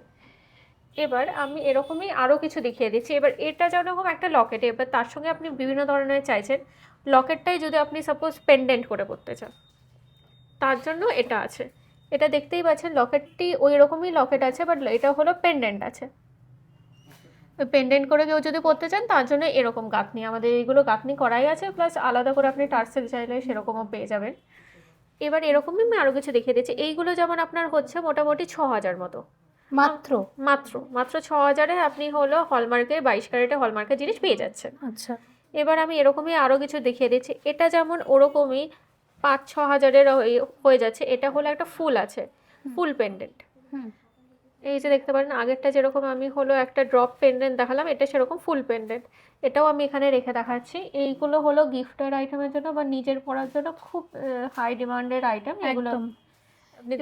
এবার আমি এরকমই আরও কিছু দেখিয়ে দিচ্ছি। এবার এটা যেরকম একটা লকেট, এবার তার সঙ্গে আপনি বিভিন্ন ধরনের চাইছেন। লকেটটাই যদি আপনি সাপোজ পেন্ডেন্ট করে পড়তে চান, তার জন্য এটা আছে। এটা দেখতেই পাচ্ছেন, লকেটটি ওই রকমই লকেট আছে, বাট এটা হলো পেন্ডেন্ট আছে। পেন্ডেন্ট করে কেউ যদি পড়তে চান তার জন্য এরকম গাঁথনি, আমাদের এইগুলো গাঁথনি করাই আছে, প্লাস আলাদা করে আপনি টার্সেল চাইলে সেরকমও পেয়ে যাবেন। এবার এরকমই আমি আরও কিছু দেখিয়ে দিচ্ছি। এইগুলো যেমন আপনার হচ্ছে মোটামুটি 6,000 মতো, মাত্র মাত্র 6,000-এ আপনি হলো হলমার্কের 22 ক্যারেটে হলমার্কের জিনিস পেয়ে যাচ্ছেন। আচ্ছা, এবার আমি এরকমই আরও কিছু দেখিয়ে দিচ্ছি। এটা যেমন ওরকমই 5-6 হাজারের হয়ে যাচ্ছে। এটা হলো একটা ফুল আছে, ফুল পেন্ডেন্ট। এই যে দেখতে পারেন, আগেরটা যেরকম আমি হলো একটা ড্রপ পেন্ডেন্ট দেখালাম, এটা সেরকম ফুল পেন্ডেন্ট। এটাও আমি এখানে রেখে দেখাচ্ছি। এইগুলো হলো গিফটের আইটেমের জন্য বা নিজের পরার জন্য খুব হাই ডিমান্ডের আইটেম এগুলো। একদম।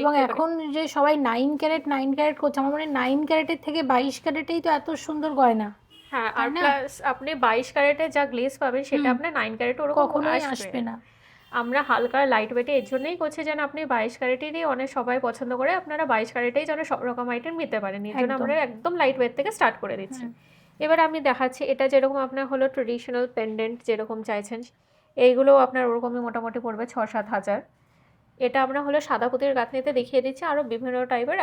এবং এখন যে সবাই 9 ক্যারেট করছে, আমার মনে হয় 9 ক্যারেটের থেকে 22 ক্যারেটেই তো এত সুন্দর গয়না। হ্যাঁ, আর প্লাস আপনি 22 ক্যারেটে যা গ্লেজ পাবেন সেটা আপনার 9 ক্যারেট ওরকম কখনোই আসবে না। আমরা হালকা লাইট ওয়েটে এর জন্যই করছি যেন আপনি 22 ক্যারেটেরই অনেক সবাই পছন্দ করে, আপনারা 22 ক্যারেটেই যেন সব রকম আইটেম নিতে পারেন। এর জন্য আমরা একদম লাইট ওয়েট থেকে স্টার্ট করে দিচ্ছি। এবার আমি দেখাচ্ছি, এটা যেরকম আপনার হলো ট্রেডিশনাল পেন্ডেন্ট যেরকম চাইছেন, এইগুলো আপনার ওরকমই মোটামুটি পড়বে 6-7 হাজার। এটা আমরা হলো সাদা পুঁতির গাঁথনিতে দেখিয়ে দিচ্ছি, আরও বিভিন্ন টাইপের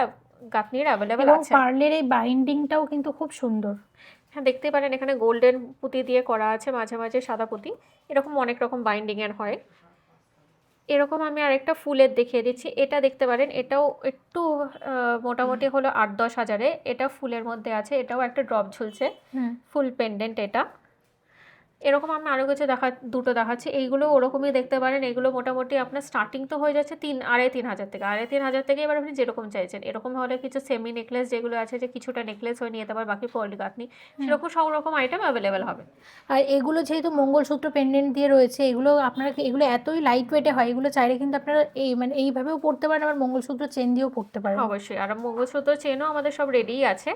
গাঁথনির অ্যাভেলেবেল আছে। পার্লের এই বাইন্ডিংটাও কিন্তু খুব সুন্দর। হ্যাঁ, দেখতেই পারেন এখানে গোল্ডেন পুঁতি দিয়ে করা আছে, মাঝে মাঝে সাদা পুঁতি, এরকম অনেক রকম বাইন্ডিংয়ের হয়। এরকম আমি আরেকটা ফুলের দেখিয়ে দিচ্ছি। এটা দেখতে পারেন, এটাও একটু মোটামুটি হলো 8-10 হাজারে। এটা ফুলের মধ্যে আছে, এটাও একটা ড্রপ ঝুলছে, ফুল পেন্ডেন্ট এটা। এরকম আমি আরও কিছু দুটো দেখাচ্ছি। এইগুলো ওরকমই দেখতে পারেন। এগুলো মোটামুটি আপনার স্টার্টিং তো হয়ে যাচ্ছে 3-3.5 হাজার থেকে, 3.5 হাজার থেকে এবার আপনি যেরকম চাইছেন। এরকম হলে কিছু সেমি নেকলেস যেগুলো আছে, যে কিছুটা নেকলেস হয়ে নিয়ে যেতে পারে, বাকি পলি গাঁথনি, সেরকম সব রকম আইটেম অ্যাভেলেবেল হবে। আর এগুলো যেহেতু মঙ্গলসূত্র পেন্ডেন্ট দিয়ে রয়েছে, এগুলো আপনারা এগুলো এতই লাইট ওয়েটে হয়, এগুলো চাইলে কিন্তু আপনারা মানে এইভাবেও পড়তে পারেন, আবার মঙ্গলসূত্র চেন দিয়েও পড়তে পারেন। অবশ্যই, আর মঙ্গলসূত্র চেনও আমাদের সব রেডিই আছে।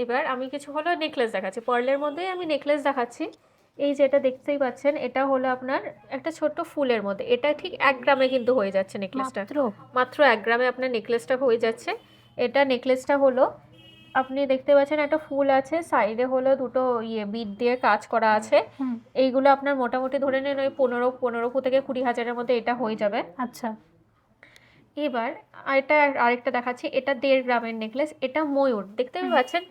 এবার আমি কিছু হলো নেকলেস দেখাচ্ছি, পার্লের মধ্যেই আমি নেকলেস দেখাচ্ছি। এই যেটা দেখতেই পাচ্ছেন, এটা হলো আপনার একটা ছোট্ট ফুলের মধ্যে। এটা ঠিক 1 গ্রামে কিন্তু হয়ে যাচ্ছে নেকলেসটা, মাত্র 1 গ্রামে আপনার নেকলেসটা হয়ে যাচ্ছে। এটা নেকলেসটা হলো আপনি দেখতে পাচ্ছেন একটা ফুল আছে, সাইডে হলো দুটো বিট দিয়ে কাজ করা আছে। এইগুলো আপনার মোটামুটি ধরে নিন ওই 15 থেকে 20 হাজারের মধ্যে এটা হয়ে যাবে। আচ্ছা, এবার এটা আরেকটা দেখাচ্ছি। এটা 1.5 গ্রামের নেকলেস। এটা ময়ূর দেখতে পাচ্ছেন,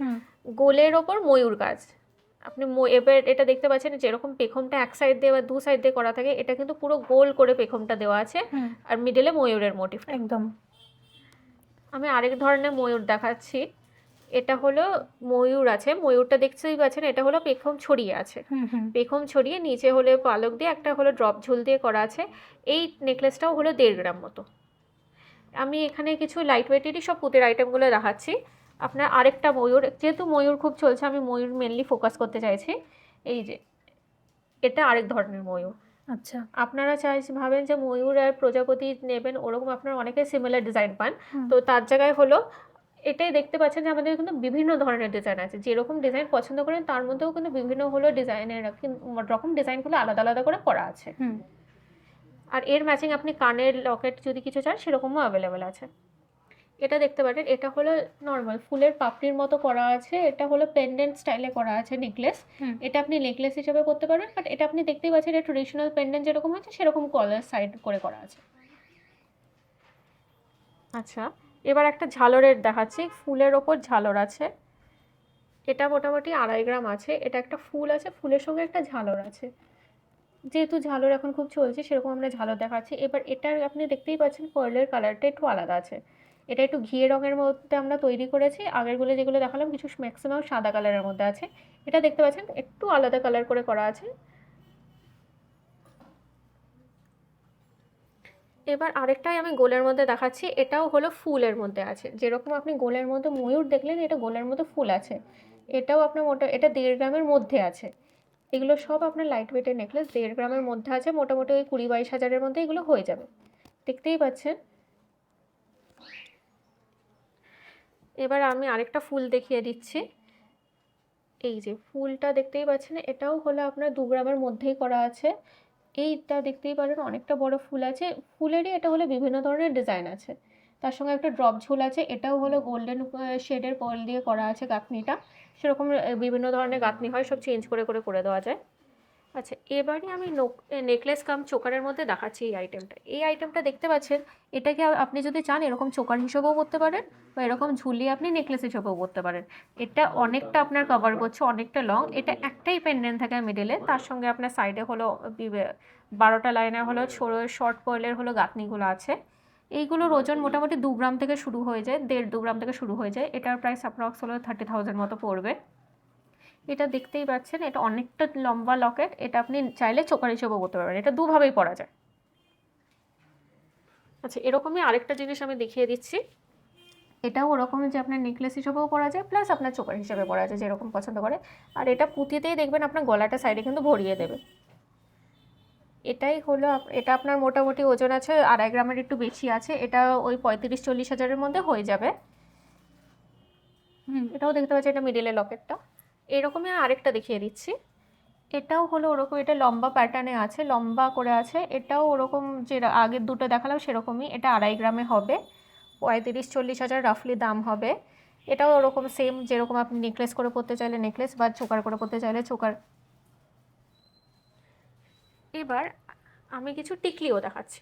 গোলের ওপর ময়ূর কাজ। আপনি এবার এটা দেখতে পাচ্ছেন যেরকম পেখমটা এক সাইড দিয়ে বা 2 সাইড দিয়ে করা থাকে, এটা কিন্তু পুরো গোল করে পেখমটা দেওয়া আছে, আর মিডলে ময়ূরের মোটিভ একদম। আমি আরেক ধরনের ময়ূর দেখাচ্ছি। এটা হলো ময়ূর আছে, ময়ূরটা দেখতেই পাচ্ছেন, এটা হলো পেখম ছড়িয়ে আছে, পেখম ছড়িয়ে নিচে হলে পালক দিয়ে একটা হলো ড্রপ ঝুল দিয়ে করা আছে। এই নেকলেসটাও হলো 1.5 গ্রাম মতো। আমি এখানে কিছু লাইট ওয়েটেরই সব পুঁতির আইটেমগুলো দেখাচ্ছি। আপনার আরেকটা ময়ূর, যেহেতু ময়ূর খুব চলছে আমি ময়ূর মেনলি ফোকাস করতে চাইছি। এই যে এটা আরেক ধরনের ময়ূর। আচ্ছা। আপনারা ভাবেন যে ময়ূর আর প্রজাপতি নেবেন, ওরকম আপনারা অনেকে সিমিলার ডিজাইন পান। হুম। তো তার জায়গায় হলো এটাই দেখতে পাচ্ছেন যে আমাদের কিন্তু বিভিন্ন ধরনের ডিজাইন আছে। যেরকম ডিজাইন পছন্দ করেন তার মধ্যেও কিন্তু বিভিন্ন হলো ডিজাইনের রকম ডিজাইনগুলো আলাদা আলাদা করে করা আছে। হুম। আর এর ম্যাচিং আপনি কানের লকেট যদি কিছু চান সেরকমও অ্যাভেলেবেল আছে। এটা দেখতে পারেন, এটা হলো নর্মাল ফুলের পাপড়ির মতো করা আছে, এটা হলো পেন্ডেন্ট স্টাইলে করা আছে নেকলেস। হুম। এটা আপনি নেকলেস হিসেবে করতে পারবেন, বাট এটা আপনি দেখতেই পাচ্ছেন এটা ট্রেডিশনাল পেন্ডেন্ট যেরকম হচ্ছে সেরকম কলার সাইড করে করা আছে। আচ্ছা, এবার একটা ঝালরের দেখাচ্ছি, ফুলের ওপর ঝালর আছে। এটা মোটামুটি 2.5 গ্রাম আছে। এটা একটা ফুল আছে, ফুলের সঙ্গে একটা ঝালর আছে। যেহেতু ঝালর এখন খুব চলছে সেরকম আমরা ঝালর দেখাচ্ছি। এবার এটার আপনি দেখতেই পাচ্ছেন পার্লের কালারটা একটু আলাদা আছে। এটা একটু ঘিয়ে রঙের মধ্যে আমরা তৈরি করেছি। আগেরগুলো যেগুলো দেখালাম কিছু ম্যাক্সিমাম সাদা কালারের মধ্যে আছে। এটা দেখতে পাচ্ছেন একটু আলাদা কালার করে করা আছে। এবার আরেকটাই আমি গোলের মধ্যে দেখাচ্ছি, এটাও হলো ফুলের মধ্যে আছে। যেরকম আপনি গোলের মধ্যে ময়ূর দেখলেন, এটা গোলের মধ্যে ফুল আছে। এটাও আপনার এটা 1.5 গ্রামের মধ্যে আছে। এগুলো সব আপনার লাইট ওয়েটের নেকলেস, 1.5 গ্রামের মধ্যে আছে। মোটামুটি ওই 20-22 হাজারের মধ্যে এগুলো হয়ে যাবে। দেখতেই পাচ্ছেন। এবার আমি আরেকটা ফুল দেখিয়ে দিচ্ছি। এই যে ফুলটা দেখতেই পাচ্ছেন, এটাও হলো আপনার 2 গ্রামের মধ্যেই করা আছে। এইটা দেখতেই পারেন অনেকটা বড় ফুল আছে। ফুলেরই এটা হলো বিভিন্ন ধরনের ডিজাইন আছে। তার সঙ্গে একটা ড্রপ ঝুল আছে, এটাও হলো গোল্ডেন শেডের পার্ল দিয়ে করা আছে গাঁথনিটা। সেরকম বিভিন্ন ধরনের গাঁথনি হয়, সব চেঞ্জ করে করে করে দেওয়া যায়। আচ্ছা, এবারে আমি নেকলেস কাম চোকারের মধ্যে দেখাচ্ছি এই আইটেমটা। এই আইটেমটা দেখতে পাচ্ছেন, এটাকে আপনি যদি চান এরকম চোকার হিসেবেও করতে পারেন, বা এরকম ঝুলিয়ে আপনি নেকলেস হিসেবেও করতে পারেন। এটা অনেকটা আপনার কভার করছে, অনেকটা লং। এটা একটাই পেন্ডেন্ট থাকে মিডলে, তার সঙ্গে আপনার সাইডে হলো 12টা লাইনের হলো শর্ট পার্লের হলো গাঁথনিগুলো আছে। এইগুলোর ওজন মোটামুটি 2 গ্রাম থেকে শুরু হয়ে যায়, 1.5-2 গ্রাম থেকে শুরু হয়ে যায়। এটার প্রাইস অ্যাপ্রক্স হলো 30,000 মতো পড়বে। এটা দেখতেই পাচ্ছেন, এটা অনেকটা লম্বা লকেট। এটা আপনি চাইলে চোকার হিসেবেও করতে পারবেন, এটা দুভাবেই পরা যায়। আচ্ছা, এরকমই আরেকটা জিনিস আমি দেখিয়ে দিচ্ছি। এটাও ওরকমই যে আপনার নেকলেস হিসেবেও পরা যায়, প্লাস আপনার চোকার হিসেবে পরা যায়, যেরকম পছন্দ করে। আর এটা পুঁতিতেই দেখবেন আপনার গলাটা সাইডে কিন্তু ভরিয়ে দেবে। এটাই হলো এটা আপনার মোটামুটি ওজন আছে 2.5 গ্রামের একটু বেশি আছে। এটা ওই 35-40 হাজারের মধ্যে হয়ে যাবে। এটাও দেখতে পাচ্ছি, এটা মিডিলের লকেটটা। এরকমই আরেকটা দেখিয়ে দিচ্ছি। এটাও হলো ওরকম, এটা লম্বা প্যাটার্নে আছে, লম্বা করে আছে। এটাও ওরকম যে আগের দুটো দেখালাম সেরকমই। এটা 2.5 গ্রামে হবে, 35-40 হাজার রাফলি দাম হবে। এটাও ওরকম সেম, যেরকম আপনি নেকলেস করে পরতে চাইলে নেকলেস, বা চোকার করে পরতে চাইলে চোকার। এবার আমি কিছু টিকলিও দেখাচ্ছি।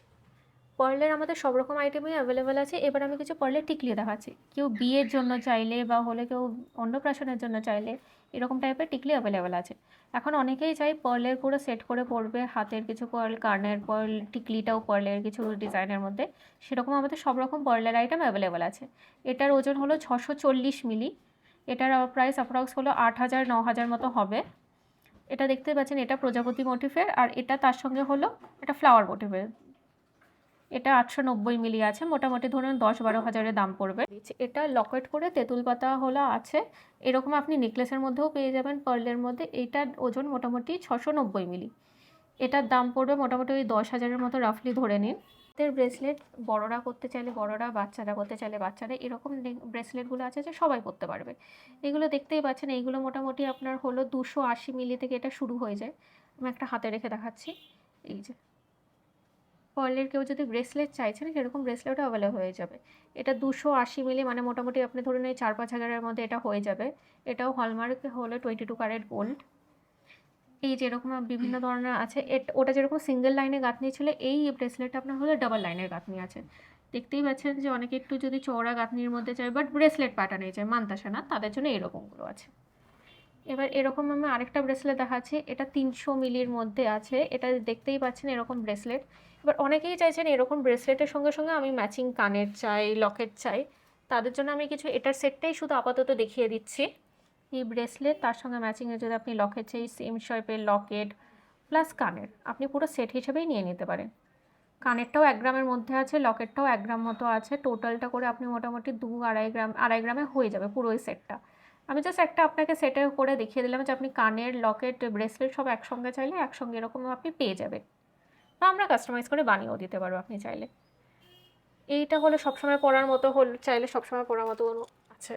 পার্লের আমাদের সব রকম আইটেমই অ্যাভেলেবেল আছে। এবার আমি কিছু পার্লের টিকলি দেখাচ্ছি। কেউ বিয়ের জন্য চাইলে, বা হলে কেউ অন্নপ্রাশনের জন্য চাইলে, এরকম টাইপের টিকলি অ্যাভেলেবেল আছে। এখন অনেকেই চাই পার্লের করে সেট করে পরবে, হাতের কিছু পার্ল, কানের পার্ল, টিকলিটাও পার্লের কিছু ডিজাইনের মধ্যে। সেরকম আমাদের সব রকম পার্লের আইটেম অ্যাভেলেবেল আছে। এটার ওজন হলো 640 মিলি। এটার প্রাইস অ্যাপ্রক্স হলো 8,000-9,000 মতো হবে। এটা দেখতে পাচ্ছেন, এটা প্রজাপতি মোটিফের, আর এটা তার সঙ্গে হলো এটা ফ্লাওয়ার মোটিফের। এটা 890 মিলি আছে, মোটামুটি ধরুন 10-12 হাজারের দাম পড়বে। এটা লকেট করে তেঁতুল পাতা হলো আছে। এরকম আপনি নেকলেসের মধ্যেও পেয়ে যাবেন পার্লের মধ্যে। এইটার ওজন মোটামুটি 690 মিলি। এটার দাম পড়বে মোটামুটি ওই 10,000-এর মতো রাফলি ধরে নিন। হাতের ব্রেসলেট বড়রা করতে চাইলে বড়রা, বাচ্চারা করতে চাইলে বাচ্চারা, এরকম ব্রেসলেটগুলো আছে যে সবাই করতে পারবে। এগুলো দেখতেই পাচ্ছেন, এইগুলো মোটামুটি আপনার হলো 280 মিলি থেকে এটা শুরু হয়ে যায়। আমি একটা হাতে রেখে দেখাচ্ছি। এই যে পার্লের কেউ যদি ব্রেসলেট চাইছেন সেরকম ব্রেসলেটও অ্যাভেলেবল হয়ে যাবে। এটা 280 মিলি, মানে মোটামুটি আপনি ধরুন এই 4-5 হাজারের মধ্যে এটা হয়ে যাবে। এটাও হলমার্ক হলো 22 ক্যারেট গোল্ড। এই যেরকম বিভিন্ন ধরনের আছে, ওটা যেরকম সিঙ্গেল লাইনের গাঁথনি ছিল, এই ব্রেসলেটটা আপনার হলো ডাবল লাইনের গাঁথনি আছে। দেখতেই পাচ্ছেন যে অনেকে একটু যদি চওড়া গাঁথনির মধ্যে চায়, বাট ব্রেসলেট প্যাটার্নে চায়, মানতাসা না, তাদের জন্য এরকমগুলো আছে। এবার এরকম আমি আরেকটা ব্রেসলেট দেখাচ্ছি। এটা 300 মিলির মধ্যে আছে। এটা দেখতেই পাচ্ছেন এরকম ব্রেসলেট। এবার অনেকেই চাইছেন এরকম ব্রেসলেটের সঙ্গে সঙ্গে আমি ম্যাচিং কানের চাই, লকেট চাই। তাদের জন্য আমি কিছু এটার সেটটাই শুধু আপাতত দেখিয়ে দিচ্ছি। এই ব্রেসলেট, তার সঙ্গে ম্যাচিংয়ে যদি আপনি লকেট চাই, সেম শেপের লকেট প্লাস কানের, আপনি পুরো সেট হিসেবেই নিয়ে নিতে পারেন। কানেরটাও 1 গ্রামের মধ্যে আছে, লকেটটাও 1 গ্রাম মতো আছে। টোটালটা করে আপনি মোটামুটি 2-2.5 গ্রামে হয়ে যাবে পুরো এই সেটটা। আমি জাস্ট একটা আপনাকে সেটের করে দেখিয়ে দিলাম যে আপনি কানের, লকেট, ব্রেসলেট সব একসঙ্গে চাইলে একসঙ্গে এরকম আপনি পেয়ে যাবেন। বা আমরা কাস্টমাইজ করে বানিয়েও দিতে পারবো আপনি চাইলে। এইটা হলো সবসময় পরার মতো, চাইলে সবসময় পরার মতো আছে।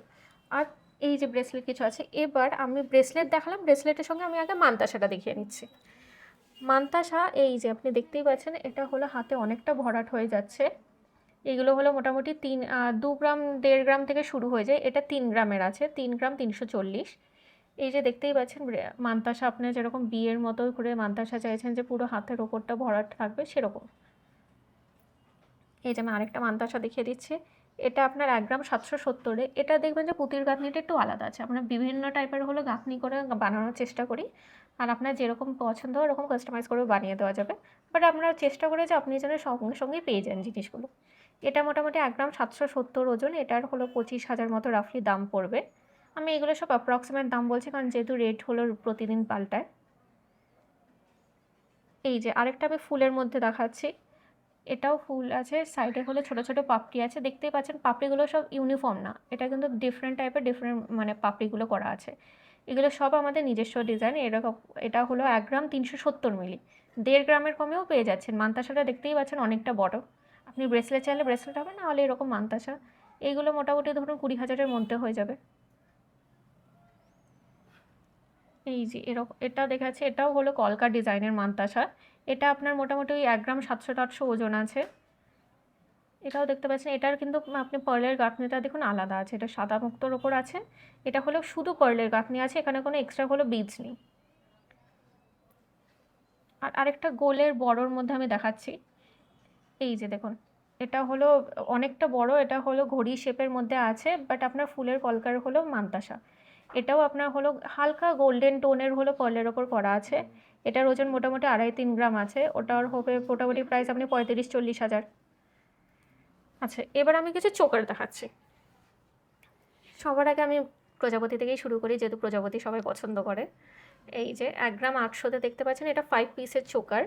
আর এই যে ব্রেসলেট কিছু আছে। এবার আমি ব্রেসলেট দেখালাম, ব্রেসলেটের সঙ্গে আমি আগে মানতাসাটা দেখিয়ে নিচ্ছি। মানতাসা এই যে আপনি দেখতেই পাচ্ছেন, এটা হলো হাতে অনেকটা ভরাট হয়ে যাচ্ছে। এগুলো হলো মোটামুটি 2 গ্রাম 1.5 গ্রাম থেকে শুরু হয়ে যায়। এটা 3 গ্রামের আছে, 3 গ্রাম 340। এই যে দেখতেই পাচ্ছেন মানতাসা, আপনি যেরকম বিয়ের মতো করে মানতাসা চাইছেন যে পুরো হাতের ওপরটা ভরাট থাকবে সেরকম। এই যে আমি আরেকটা মানতাসা দেখিয়ে দিচ্ছি। এটা আপনার 1 গ্রাম 770-এ। এটা দেখবেন যে পুঁতির গাঁথনিটা একটু আলাদা আছে। আমরা বিভিন্ন টাইপের হলো গাঁথনি করে বানানোর চেষ্টা করি। আর আপনার যেরকম পছন্দ হয় ওরকম কাস্টমাইজ করে বানিয়ে দেওয়া যাবে। বাট আমরা চেষ্টা করি যে আপনি যেন সঙ্গে সঙ্গেই পেয়ে যান জিনিসগুলো। এটা মোটামুটি 1 গ্রাম 770 ওজন। এটার হলো 25,000 মতো রাফলি দাম পড়বে। আমি এগুলো সব অ্যাপ্রক্সিমেট দাম বলছি কারণ যেহেতু রেট হলো প্রতিদিন পাল্টায়। এই যে আরেকটা আমি ফুলের মধ্যে দেখাচ্ছি। এটাও ফুল আছে, সাইডে হলো ছোট ছোট পাপড়ি আছে। দেখতেই পাচ্ছেন পাপড়িগুলো সব ইউনিফর্ম না, এটা কিন্তু ডিফারেন্ট টাইপের মানে পাপড়িগুলো করা আছে। এগুলো সব আমাদের নিজস্ব ডিজাইন। এরকম এটা হলো 1 গ্রাম 370 মিলি। 1.5 গ্রামের কমেও পেয়ে যাচ্ছেন। মানতাসাটা দেখতেই পাচ্ছেন অনেকটা বড়। আপনি ব্রেসলেট চাইলে ব্রেসলেট হবে, না হলে এরকম মানতাসা। এইগুলো মোটামুটি ধরুন 20,000-এর মধ্যে হয়ে যাবে। এই যে এরকম এটা দেখাচ্ছে, এটাও হলো কলকা ডিজাইনের মানতাসা। এটা আপনার মোটামুটি ওই 1 গ্রাম 700-800 ওজন আছে। এটাও দেখতে পাচ্ছেন, এটার কিন্তু আপনি পার্লের গাঁথনিটা দেখুন আলাদা আছে। এটা সাদা মুক্তোর ওপর আছে। এটা হলো শুধু পার্লের গাঁথনি আছে, এখানে কোনো এক্সট্রা হলো বিডস নেই। আর আরেকটা গোলের বড়োর মধ্যে আমি দেখাচ্ছি। এই যে দেখুন, এটা হলো অনেকটা বড়। এটা হলো ঘড়ি শেপের মধ্যে আছে, বাট আপনার ফুলের কলকার হলো মানতাসা। এটাও আপনার হলো হালকা গোল্ডেন টোনের হলো পার্লের ওপর করা আছে। এটার ওজন মোটামুটি 2.5-3 গ্রাম আছে। ওটার হবে মোটামুটি প্রাইস আপনি 35-40 হাজার। আচ্ছা, এবার আমি কিছু চোকার দেখাচ্ছি। সবার আগে আমি প্রজাপতি থেকেই শুরু করি, যেহেতু প্রজাপতি সবাই পছন্দ করে। এই যে 1 গ্রাম 800-তে দেখতে পাচ্ছেন, এটা 5 পিসের চোকার।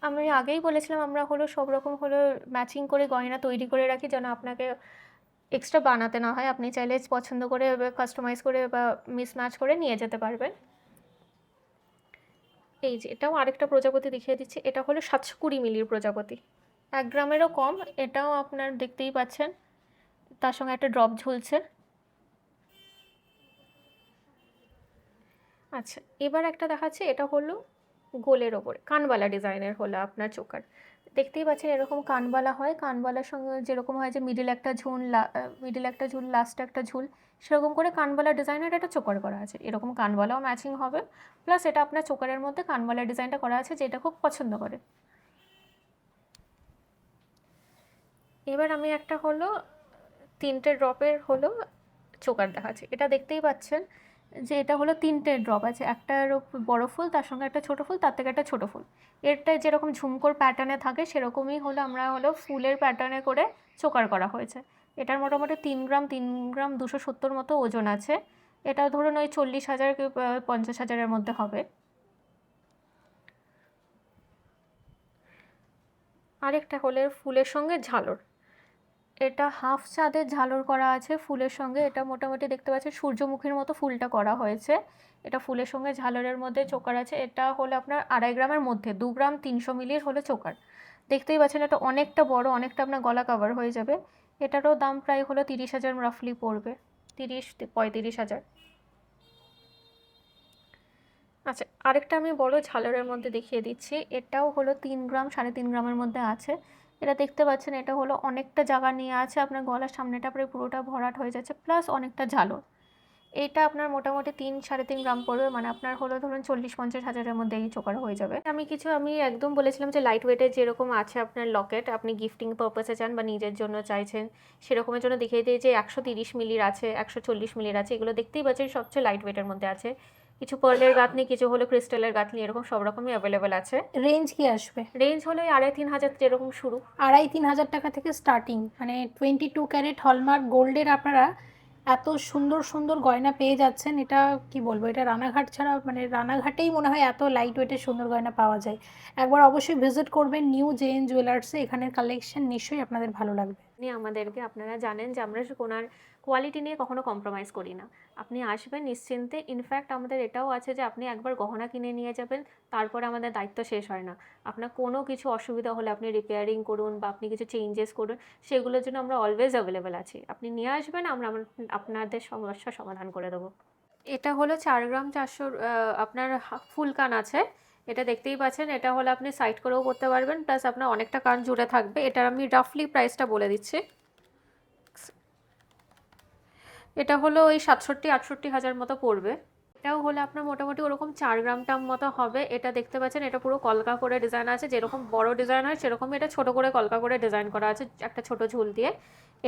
আমি আগেই বলেছিলাম আমরা হলো সব রকম হলো ম্যাচিং করে গয়না তৈরি করে রাখি, যেন আপনাকে এক্সট্রা বানাতে না হয়। আপনি চাইলে পছন্দ করে কাস্টমাইজ করে বা মিসম্যাচ করে নিয়ে যেতে পারবেন। এই যে এটাও আরেকটা প্রজাপতি দেখিয়ে দিচ্ছি। এটা হলো 720 মিলির প্রজাপতি, 1 গ্রামেরও কম। এটাও আপনার দেখতেই পাচ্ছেন তার সঙ্গে একটা ড্রপ ঝুলছে। আচ্ছা, এবার একটা দেখাচ্ছি। এটা হলো গোলের ওপরে কানবালা ডিজাইনের হলো আপনার চোকার। দেখতেই পাচ্ছেন এরকম কানবালা হয়। কানবালার সঙ্গে যেরকম হয় যে মিডিল একটা ঝুল, লাস্টে একটা ঝুল, সেরকম করে কানবালা ডিজাইনের একটা চোকার করা আছে। এরকম কানবালাও ম্যাচিং হবে, প্লাস এটা আপনার চোকারের মধ্যে কানবালা ডিজাইনটা করা আছে, যেটা খুব পছন্দ করে। এবার আমি একটা হলো 3টে ড্রপের হলো চোকার দেখাচ্ছি। এটা দেখতেই পাচ্ছেন যে এটা হলো 3টে ড্রপ আছে। একটার বড় ফুল, তার সঙ্গে একটা ছোটো ফুল, তার থেকে একটা ছোটো ফুল। এরটা যেরকম ঝুমকোর প্যাটার্নে থাকে সেরকমই হলো আমরা হলো ফুলের প্যাটার্নে করে চোকার করা হয়েছে। এটার মোটামুটি 3 গ্রাম 270 মতো ওজন আছে। এটা ধরুন ওই 40,000 কি 50,000-এর মধ্যে হবে। আরেকটা হলো ফুলের সঙ্গে ঝালর। এটা হাফ চাঁদের ঝালর করা আছে ফুলের সঙ্গে। এটা মোটামুটি দেখতে পাচ্ছেন সূর্যমুখীর মতো ফুলটা করা হয়েছে। এটা ফুলের সঙ্গে ঝালরের মধ্যে চোকার আছে। এটা হলো আপনার 2.5 গ্রামের মধ্যে, 2 গ্রাম 300 মিলির হলো চোকার। দেখতেই পাচ্ছেন এটা অনেকটা বড়, অনেকটা আপনার গলা কভার হয়ে যাবে। এটারও দাম প্রায় হলো 30,000 রাফলি পড়বে, 30-35,000। আচ্ছা, আরেকটা আমি বড় ঝালরের মধ্যে দেখিয়ে দিচ্ছি। এটাও হলো 3 গ্রাম 3.5 গ্রামের মধ্যে আছে। এটা দেখতে পাচ্ছেন এটা হলো অনেকটা জায়গা নিয়ে আছে। আপনার গলার সামনেটা প্রায় পুরোটা ভরাট হয়ে যাচ্ছে, প্লাস অনেকটা ঝালর। এইটা আপনার মোটামুটি 3-3.5 গ্রাম পড়বে, মানে আপনার হলো ধরুন 40-50 হাজারের মধ্যে এই চোকার হয়ে যাবে। আমি একদম বলেছিলাম যে লাইট ওয়েটের যেরকম আছে আপনার লকেট, আপনি গিফটিং পারপাসে চান বা নিজের জন্য চাইছেন সেরকমের জন্য দেখিয়ে দিই যে 130 মিলির আছে, 140 মিলির আছে। এগুলো দেখতেই পাচ্ছেন সবচেয়ে লাইট ওয়েটের মধ্যে আছে। কিছু পার্লের গাঁথনি, কিছু হলো ক্রিস্টালের গাঁথনি, এরকম সব রকমই অ্যাভেলেবেল আছে। রেঞ্জ কি আসবে? রেঞ্জ হলো 2.5-3 হাজার যেরকম শুরু। 2.5-3 হাজার টাকা থেকে স্টার্টিং, মানে 22 ক্যারেট হলমার্ক গোল্ডের আপনারা এত সুন্দর সুন্দর গয়না পেয়ে যাচ্ছেন, এটা কি বলবো, এটা রানাঘাট ছাড়া মানে রানাঘাটেই মনে হয় এত লাইট ওয়েটের সুন্দর গয়না পাওয়া যায়। একবার অবশ্যই ভিজিট করবেন নিউ জেএন জুয়েলার্সে, এখানের কালেকশন নিশ্চয়ই আপনাদের ভালো লাগবে। আপনি আমাদেরকে, আপনারা জানেন যে আমরা কোনার কোয়ালিটি নিয়ে কখনো কম্প্রোমাইজ করি না। আপনি আসবেন নিশ্চিন্তে। ইনফ্যাক্ট আমাদের এটাও আছে যে আপনি একবার গহনা কিনে নিয়ে যাবেন, তারপরে আমাদের দায়িত্ব শেষ হয় না। আপনার কোনো কিছু অসুবিধা হলে আপনি রিপেয়ারিং করুন বা আপনি কিছু চেঞ্জেস করুন, সেগুলোর জন্য আমরা অলওয়েজ অ্যাভেলেবেল আছি। আপনি নিয়ে আসবেন, আমরা আপনাদের সমস্যার সমাধান করে দেবো। এটা হলো 4 গ্রাম 400 আপনার ফুল কান আছে। এটা দেখতেই পাচ্ছেন, এটা হলে আপনি সাইড করেও করতে পারবেন, প্লাস আপনার অনেকটা কান জুড়ে থাকবে। এটার আমি রাফলি প্রাইসটা বলে দিচ্ছি। এটা হলো ওই 67-68 হাজার মতো পড়বে। এটাও হলে আপনার মোটামুটি ওরকম 4 গ্রামটার মতো হবে। এটা দেখতে পাচ্ছেন, এটা পুরো কলকা করে ডিজাইন আছে, যেরকম বড় ডিজাইন হয় সেরকম এটা ছোট করে কলকা করে ডিজাইন করা আছে একটা ছোট ঝুল দিয়ে।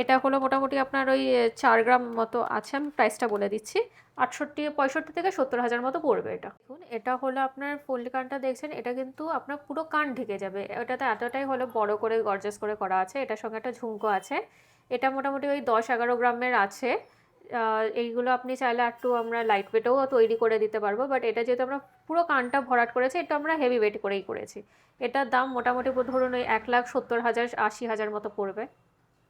এটা হলো মোটামুটি আপনার ওই 4 গ্রাম মতো আছে। আমি প্রাইসটা বলে দিচ্ছি, 65 থেকে 70 হাজার মতো পড়বে এটা। দেখুন, এটা হলো আপনার ফুল কানটা দেখছেন, এটা কিন্তু আপনার পুরো কান ঢেকে যাবে। এটাতে এতটাই হলো বড় করে গর্জাস করে করা আছে। এটার সঙ্গে একটা ঝুমকো আছে। এটা মোটামুটি ওই 10-11 গ্রামের আছে। এইগুলো আপনি চাইলে একটু আমরা লাইট ওয়েটেও তৈরি করে দিতে পারবো, বাট এটা যেহেতু আমরা পুরো কানটা ভরাট করেছি, এটা আমরা হেভি ওয়েট করেই করেছি। এটার দাম মোটামুটি ধরুন ওই 1,70,000 80,000 মতো পড়বে।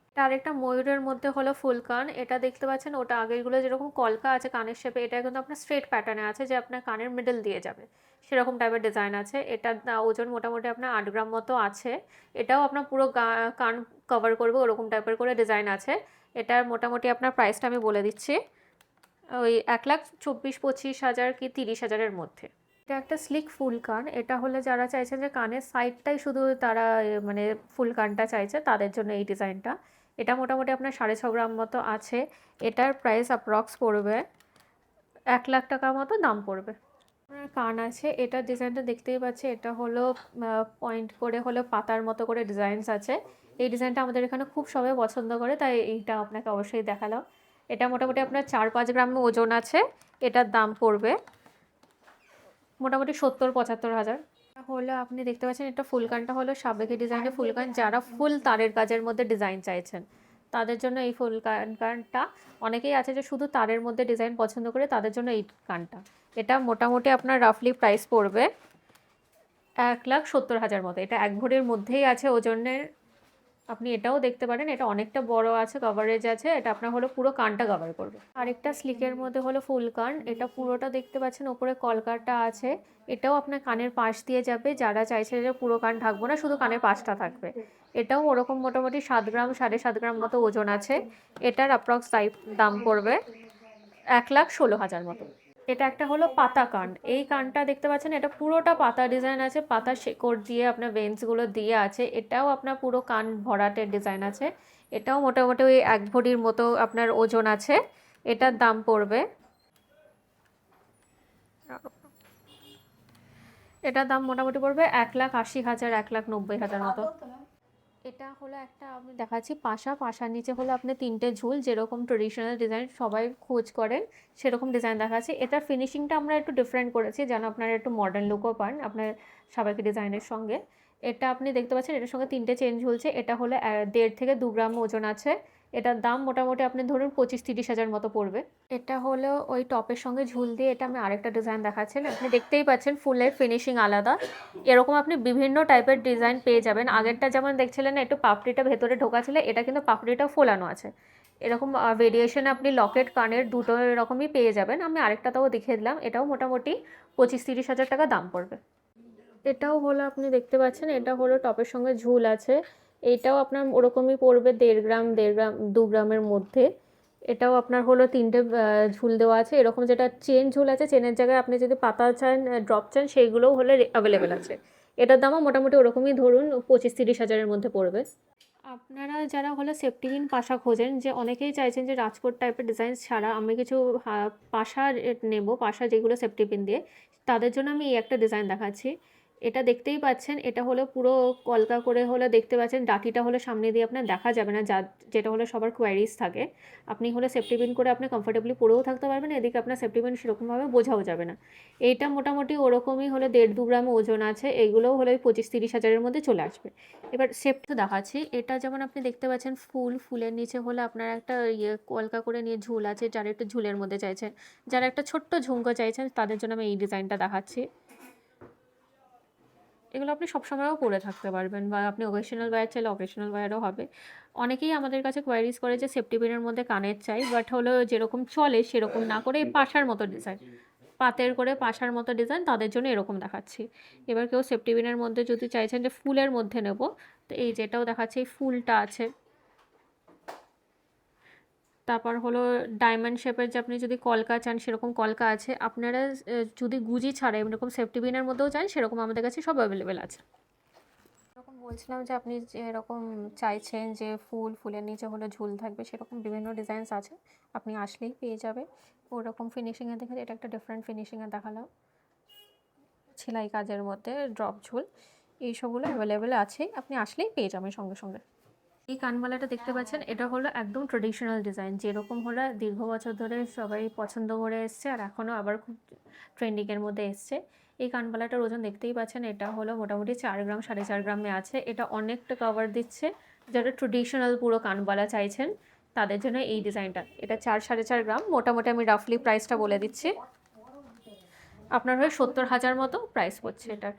এটা আরেকটা ময়ূরের মধ্যে হলো ফুল কান। এটা দেখতে পাচ্ছেন, ওটা আগেরগুলো যেরকম কলকা আছে কানের শেপে, এটা কিন্তু আপনার স্ট্রেট প্যাটার্নে আছে, যে আপনার কানের মিডল দিয়ে যাবে সেরকম টাইপের ডিজাইন আছে। এটার ওজন মোটামুটি আপনার 8 গ্রাম মতো আছে। এটাও আপনার পুরো কান কভার করবে ওরকম টাইপের করে ডিজাইন আছে। এটার মোটামুটি আপনার প্রাইসটা আমি বলে দিচ্ছি, ওই 1,24-25,000 কি 30,000-এর মধ্যে। এটা একটা স্লিক ফুল কান। এটা হলে যারা চাইছেন যে কানের সাইডটাই শুধু তারা মানে ফুল কানটা চাইছে, তাদের জন্য এই ডিজাইনটা। এটা মোটামুটি আপনার 6.5 গ্রাম মতো আছে। এটার প্রাইস অ্যাপ্রক্স পড়বে 1,00,000 টাকা মতো দাম পড়বে। আপনার কান আছে, এটার ডিজাইনটা দেখতেই পাচ্ছে, এটা হলো পয়েন্ট করে হলো পাতার মতো করে ডিজাইনস আছে। এই ডিজাইনটা আমাদের এখানে খুব সবাই পছন্দ করে, তাই এইটা আপনাকে অবশ্যই দেখালাম। এটা মোটামুটি আপনার 4-5 গ্রাম ওজন আছে। এটার দাম পড়বে মোটামুটি 70-75 হাজার। হলো আপনি দেখতে পাচ্ছেন, এটা ফুলকানটা হলো সাবেকি ডিজাইনের ফুলকান। যারা ফুল তারের কাজের মধ্যে ডিজাইন চাইছেন তাদের জন্য এই কানটা। অনেকেই আছে যে শুধু তারের মধ্যে ডিজাইন পছন্দ করে, তাদের জন্য এই কানটা। এটা মোটামুটি আপনার রাফলি প্রাইস পড়বে 1,70,000 মতো। এটা 1 ভরির মধ্যেই আছে ওজনের। আপনি এটাও দেখতে পারেন, এটা অনেকটা বড় আছে, কভারেজ আছে। এটা আপনার হলো পুরো কানটা কভার করবে। আরেকটা স্লিকের মধ্যে হলো ফুল কান। এটা পুরোটা দেখতে পাচ্ছেন, ওপরে কলকাটা আছে। এটাও আপনার কানের পাশ দিয়ে যাবে, যারা চাইছে যে পুরো কান ঢাকবো না, শুধু কানের পাশটা থাকবে। এটাও ওরকম মোটামুটি 7 গ্রাম 7.5 গ্রাম মতো ওজন আছে। এটার অ্যাপ্রক্স দাম পড়বে 1,16,000 মতো। এটা একটা হলো পাতা কান। এই কানটা দেখতে পাচ্ছেন, এটা পুরোটা পাতা ডিজাইন আছে, পাতা শেকড় দিয়ে আপনার ভেন্সগুলো দিয়ে আছে। এটাও আপনার পুরো কান ভরাটের ডিজাইন আছে। এটাও মোটামুটি ওই 1 ভরির মতো আপনার ওজন আছে। এটার দাম পড়বে, এটার দাম মোটামুটি পড়বে 1,80,000 1,90,000 মতো। এটা হলো একটা আমি দেখাচ্ছি পাশার নিচে হলো আপনি 3টে ঝুল, যেরকম ট্রেডিশনাল ডিজাইন সবাই খোঁজ করেন সেরকম ডিজাইন দেখাচ্ছি। এটার ফিনিশিংটা আমরা একটু ডিফারেন্ট করেছি, যেন আপনারা একটু মডার্ন লুকও পান আপনার সাবেকি ডিজাইনের সঙ্গে। এটা আপনি দেখতে পাচ্ছেন, এটার সঙ্গে 3টে চেন ঝুলছে। এটা হলো 1.5 থেকে 2 গ্রাম ওজন আছে। এটার দাম মোটামুটি আপনি ধরুন 25-30 হাজার মতো পড়বে। এটা হলো ওই টপের সঙ্গে ঝুল দিয়ে। এটা আমি আরেকটা ডিজাইন দেখাচ্ছেন, আপনি দেখতেই পাচ্ছেন ফুলের ফিনিশিং আলাদা। এরকম আপনি বিভিন্ন টাইপের ডিজাইন পেয়ে যাবেন। আগেরটা যেমন দেখছিলেন না, একটু পাপড়িটা ভেতরে ঢোকা ছিল, এটা কিন্তু পাপড়িটা ফোলানো আছে। এরকম ভেরিয়েশনে আপনি লকেট কানের দুটো এরকমই পেয়ে যাবেন। আমি আরেকটাতেও দেখিয়ে দিলাম, এটাও মোটামুটি 25-30 হাজার টাকা দাম পড়বে। এটাও হলো আপনি দেখতে পাচ্ছেন, এটা হলো টপের সঙ্গে ঝুল আছে। এটাও আপনার ওরকমই পড়বে 1.5 গ্রাম 1.5 গ্রাম 2 গ্রামের মধ্যে। এটাও আপনার হলো 3টে ঝুল দেওয়া আছে। এরকম যেটা চেন ঝুল আছে, চেনের জায়গায় আপনি যদি পাতা চান, ড্রপ চান, সেইগুলোও হলে অ্যাভেলেবেল আছে। এটার দামও মোটামুটি ওরকমই ধরুন 25-30 হাজারের মধ্যে পড়বে। আপনারা যারা হলো সেফটিপিন পাশা খোঁজেন, যে অনেকেই চাইছেন যে রাজকোট টাইপের ডিজাইন ছাড়া আমি কিছু পাশা নেব, পাশা যেগুলো সেফটিপিন দিয়ে, তাদের জন্য আমি এই একটা ডিজাইন দেখাচ্ছি। এটা দেখতেই পাচ্ছেন, এটা হলো পুরো কলকা করে হলো দেখতে পাচ্ছেন, ডাটিটা হলো সামনে দিয়ে আপনার দেখা যাবে না, যেটা হলো সবার কোয়ারিজ থাকে। আপনি হলো সেফটি পিন করে আপনি কমফোর্টেবলি পরেও থাকতে পারবেন, এদিকে আপনার সেফটি পিন সেরকমভাবে বোঝাও যাবে না। এইটা মোটামুটি ওরকমই হলো 1.5-2 গ্রাম ওজন আছে, এইগুলোও হলো ওই 25-30 হাজারের মধ্যে চলে আসবে। এবার সেফটি দেখাচ্ছি, এটা যেমন আপনি দেখতে পাচ্ছেন ফুলের নিচে হলো আপনার একটা কলকা করে নিয়ে ঝুল আছে, যারা একটু ঝুলের মধ্যে চাইছেন, যারা একটা ছোট্ট ঝুমকো চাইছেন তাদের জন্য আমি এই ডিজাইনটা দেখাচ্ছি। এগুলো আপনি সবসময়ও পরে থাকতে পারবেন, বা আপনি অকেশনাল ওয়্যার চাইলে অকেশনাল ওয়্যারও হবে। অনেকেই আমাদের কাছে কোয়ারিজ করে যে সেফটি পিনের মধ্যে কানের চাই, বাট হলো যেরকম চলে সেরকম না করে এই পাশার মতো ডিজাইন, পাতের করে পাশার মতো ডিজাইন, তাদের জন্য এরকম দেখাচ্ছি। এবার কেউ সেফটি পিনের মধ্যে যদি চাইছেন যে ফুলের মধ্যে নেব, তো এই যেটাও দেখাচ্ছে, এই ফুলটা আছে। তারপর হলো ডায়মন্ড শেপের যে আপনি যদি কলকা চান সেরকম কলকা আছে। আপনারা যদি গুজি ছাড়া এরকম সেফটি পিনের মধ্যেও চান সেরকম আমাদের কাছে সব অ্যাভেলেবেল আছে। এরকম বলছিলাম যে আপনি যেরকম চাইছেন যে ফুলের নিচে হলো ঝুল থাকবে, সেরকম বিভিন্ন ডিজাইনস আছে, আপনি আসলেই পেয়ে যাবে। ওরকম ফিনিশিংয়ে দেখে এটা একটা ডিফারেন্ট ফিনিশিংয়ে দেখালাম, সেলাই কাজের মধ্যে ড্রপ ঝুল, এইসবগুলো অ্যাভেলেবেল আছে, আপনি আসলেই পেয়ে যাবেন সঙ্গে সঙ্গে। এই কানবালাটা দেখতে পাচ্ছেন, এটা হলো একদম ট্রেডিশনাল ডিজাইন, যেরকম হলো দীর্ঘ বছর ধরে সবাই পছন্দ করে এসছে আর এখনও আবার খুব ট্রেন্ডিংয়ের মধ্যে এসছে। এই কানবালাটার ওজন দেখতেই পাচ্ছেন, এটা হলো মোটামুটি 4 গ্রাম 4.5 গ্রামে আছে। এটা অনেকটা কভার দিচ্ছে, যারা ট্রেডিশনাল পুরো কানবালা চাইছেন তাদের জন্য এই ডিজাইনটা। এটা 4-4.5 গ্রাম, মোটামুটি আমি রাফলি প্রাইসটা বলে দিচ্ছি, আপনার হয়ে 70,000 মতো প্রাইস পড়ছে এটার।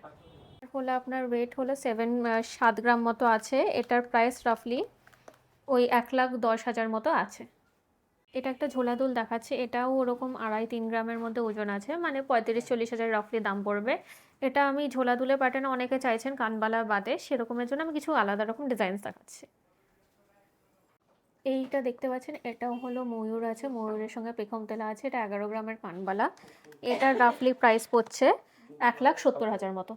হলো আপনার ওয়েট হলো 7 গ্রাম মতো আছে, এটার প্রাইস রাফলি ওই 1,10,000 মতো আছে। এটা একটা ঝোলা দুল দেখাচ্ছে, এটাও ওরকম 2.5-3 গ্রামের মধ্যে ওজন আছে, মানে 35-40 হাজার রাফলি দাম পড়বে। এটা আমি ঝোলা দুলে প্যাটার্নে অনেকে চাইছেন কানবালা বাদে, সেরকমের জন্য আমি কিছু আলাদা রকম ডিজাইনস দেখাচ্ছি। এইটা দেখতে পাচ্ছেন, এটাও হলো ময়ূর আছে, ময়ূরের সঙ্গে পেখম তেলা আছে, এটা 11 গ্রামের কানবালা। এটার রাফলি প্রাইস পড়ছে 1,70,000 মতো।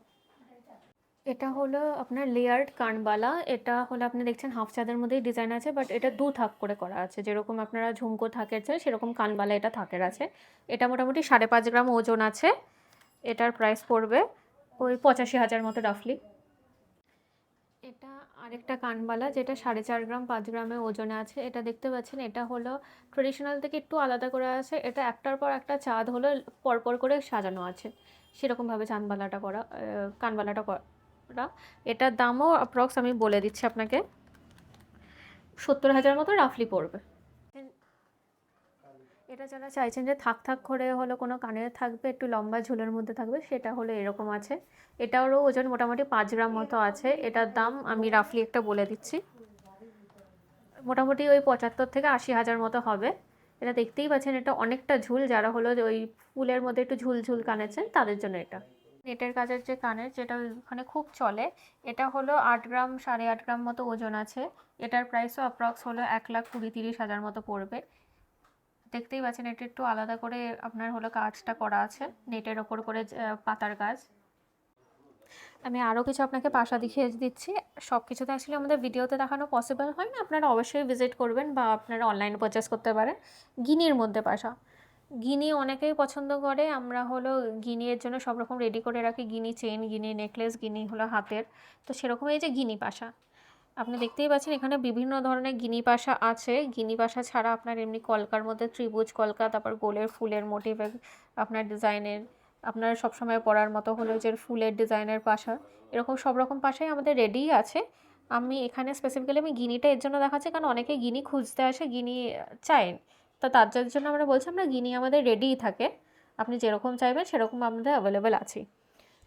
এটা হলো আপনার লেয়ার্ড কানবালা, এটা হলো আপনি দেখছেন হাফ চাঁদের মধ্যেই ডিজাইন আছে, বাট এটা 2 থাক করে করা আছে, যেরকম আপনারা ঝুমকো থাকের চাই সেরকম কানবালা এটা থাকের আছে। এটা মোটামুটি 5.5 গ্রাম ওজন আছে, এটার প্রাইস পড়বে ওই 85,000 মতো রাফলি। এটা আরেকটা কানবালা, যেটা 4.5 গ্রাম 5 গ্রামে ওজনে আছে। এটা দেখতে পাচ্ছেন, এটা হলো ট্রেডিশনাল থেকে একটু আলাদা করে আছে, এটা একটার পর একটা চাঁদ হলো পরপর করে সাজানো আছে, সেরকমভাবে চাঁদবালাটা করা, কানবালাটা করা। এটার দামও অ্যাপ্রক্স আমি বলে দিচ্ছি আপনাকে, 70,000 মতো রাফলি পড়বে। এটা যারা চাইছেন যে থাক করে হলো কোনো কানের থাকবে, একটু লম্বা ঝুলের মধ্যে থাকবে, সেটা হলো এরকম আছে। এটারও ওজন মোটামুটি 5 গ্রাম মতো আছে। এটার দাম আমি রাফলি একটা বলে দিচ্ছি, মোটামুটি ওই 75,000-80,000 মতো হবে। এটা দেখতেই পাচ্ছেন, এটা অনেকটা ঝুল, যারা হলো ওই ফুলের মধ্যে একটু ঝুল কানেছেন তাদের জন্য এটা। নেটের কাজের যে কানের, যেটা ওখানে খুব চলে, এটা হলো 8 গ্রাম 8.5 গ্রাম মতো ওজন আছে। এটার প্রাইসও অ্যাপ্রক্স হলো 1,20,000-30,000 মতো পড়বে। দেখতেই পাচ্ছেন, এটা একটু আলাদা করে আপনার হলো কাজটা করা আছে, নেটের ওপর করে পাতার কাজ। আমি আরও কিছু আপনাকে পাশা দেখিয়ে দিচ্ছি। সব কিছু তো অ্যাকচুয়ালি আমাদের ভিডিওতে দেখানো পসিবল হয় না, আপনারা অবশ্যই ভিজিট করবেন বা আপনারা অনলাইনে পারচেস করতে পারেন। গিনির মধ্যে পাশা, গিনি অনেকেই পছন্দ করে, আমরা হলো গিনির জন্য সব রকম রেডি করে রাখি, গিনি চেন, গিনি নেকলেস, গিনি হলো হাতের, তো সেরকম এই যে গিনি পাশা আপনি দেখতেই পাচ্ছেন, এখানে বিভিন্ন ধরনের গিনি পাশা আছে। গিনি পাশা ছাড়া আপনার এমনি কলকার মধ্যে ত্রিভুজ কলকা, তারপর গোলের ফুলের মোটিভের আপনার ডিজাইনের, আপনার সবসময় পরার মতো হলো যে ফুলের ডিজাইনের পাশা, এরকম সব রকম পাশাই আমাদের রেডিই আছে। আমি এখানে স্পেসিফিক্যালি আমি গিনিটা এর জন্য দেখাচ্ছি, কারণ অনেকে গিনি খুঁজতে আসে, গিনি চায়, তো তার জন্য আমরা বলছি আমরা গিনি আমাদের রেডিই থাকে, আপনি যেরকম চাইবেন সেরকম আমাদের অ্যাভেলেবেল আছে।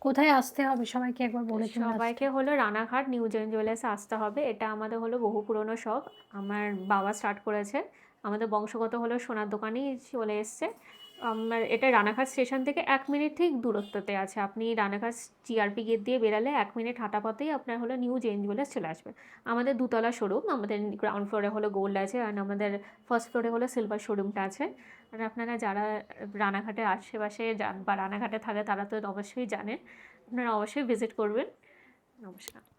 কোথায় আসতে হবে সবাইকে একবার বলে দিন। সবাইকে হলো রানাঘাট নিউ জেন জুয়েলার্সে আসতে হবে, এটা আমাদের হলো বহু পুরনো শপ, আমার বাবা স্টার্ট করেছে, আমাদের বংশগত হলো সোনার দোকানেই চলে এসছে। আমার এটা রানাঘাট স্টেশন থেকে 1 মিনিট ঠিক দূরত্বতে আছে, আপনি রানাঘাট জিআরপি গেট দিয়ে বেরালে 1 মিনিট হাঁটা পথেই আপনার হলো নিউ জেন জুয়েলার্স চলে আসবে। আমাদের 2তলা শোরুম, আমাদের গ্রাউন্ড ফ্লোরে হলো গোল্ড আছে, আর আমাদের ফার্স্ট ফ্লোরে হলো সিলভার শোরুমটা আছে। আর আপনারা যারা রানাঘাটের আশেপাশে যান বা রানাঘাটে থাকে তারা তো অবশ্যই জানেন, আপনারা অবশ্যই ভিজিট করবেন। নমস্কার।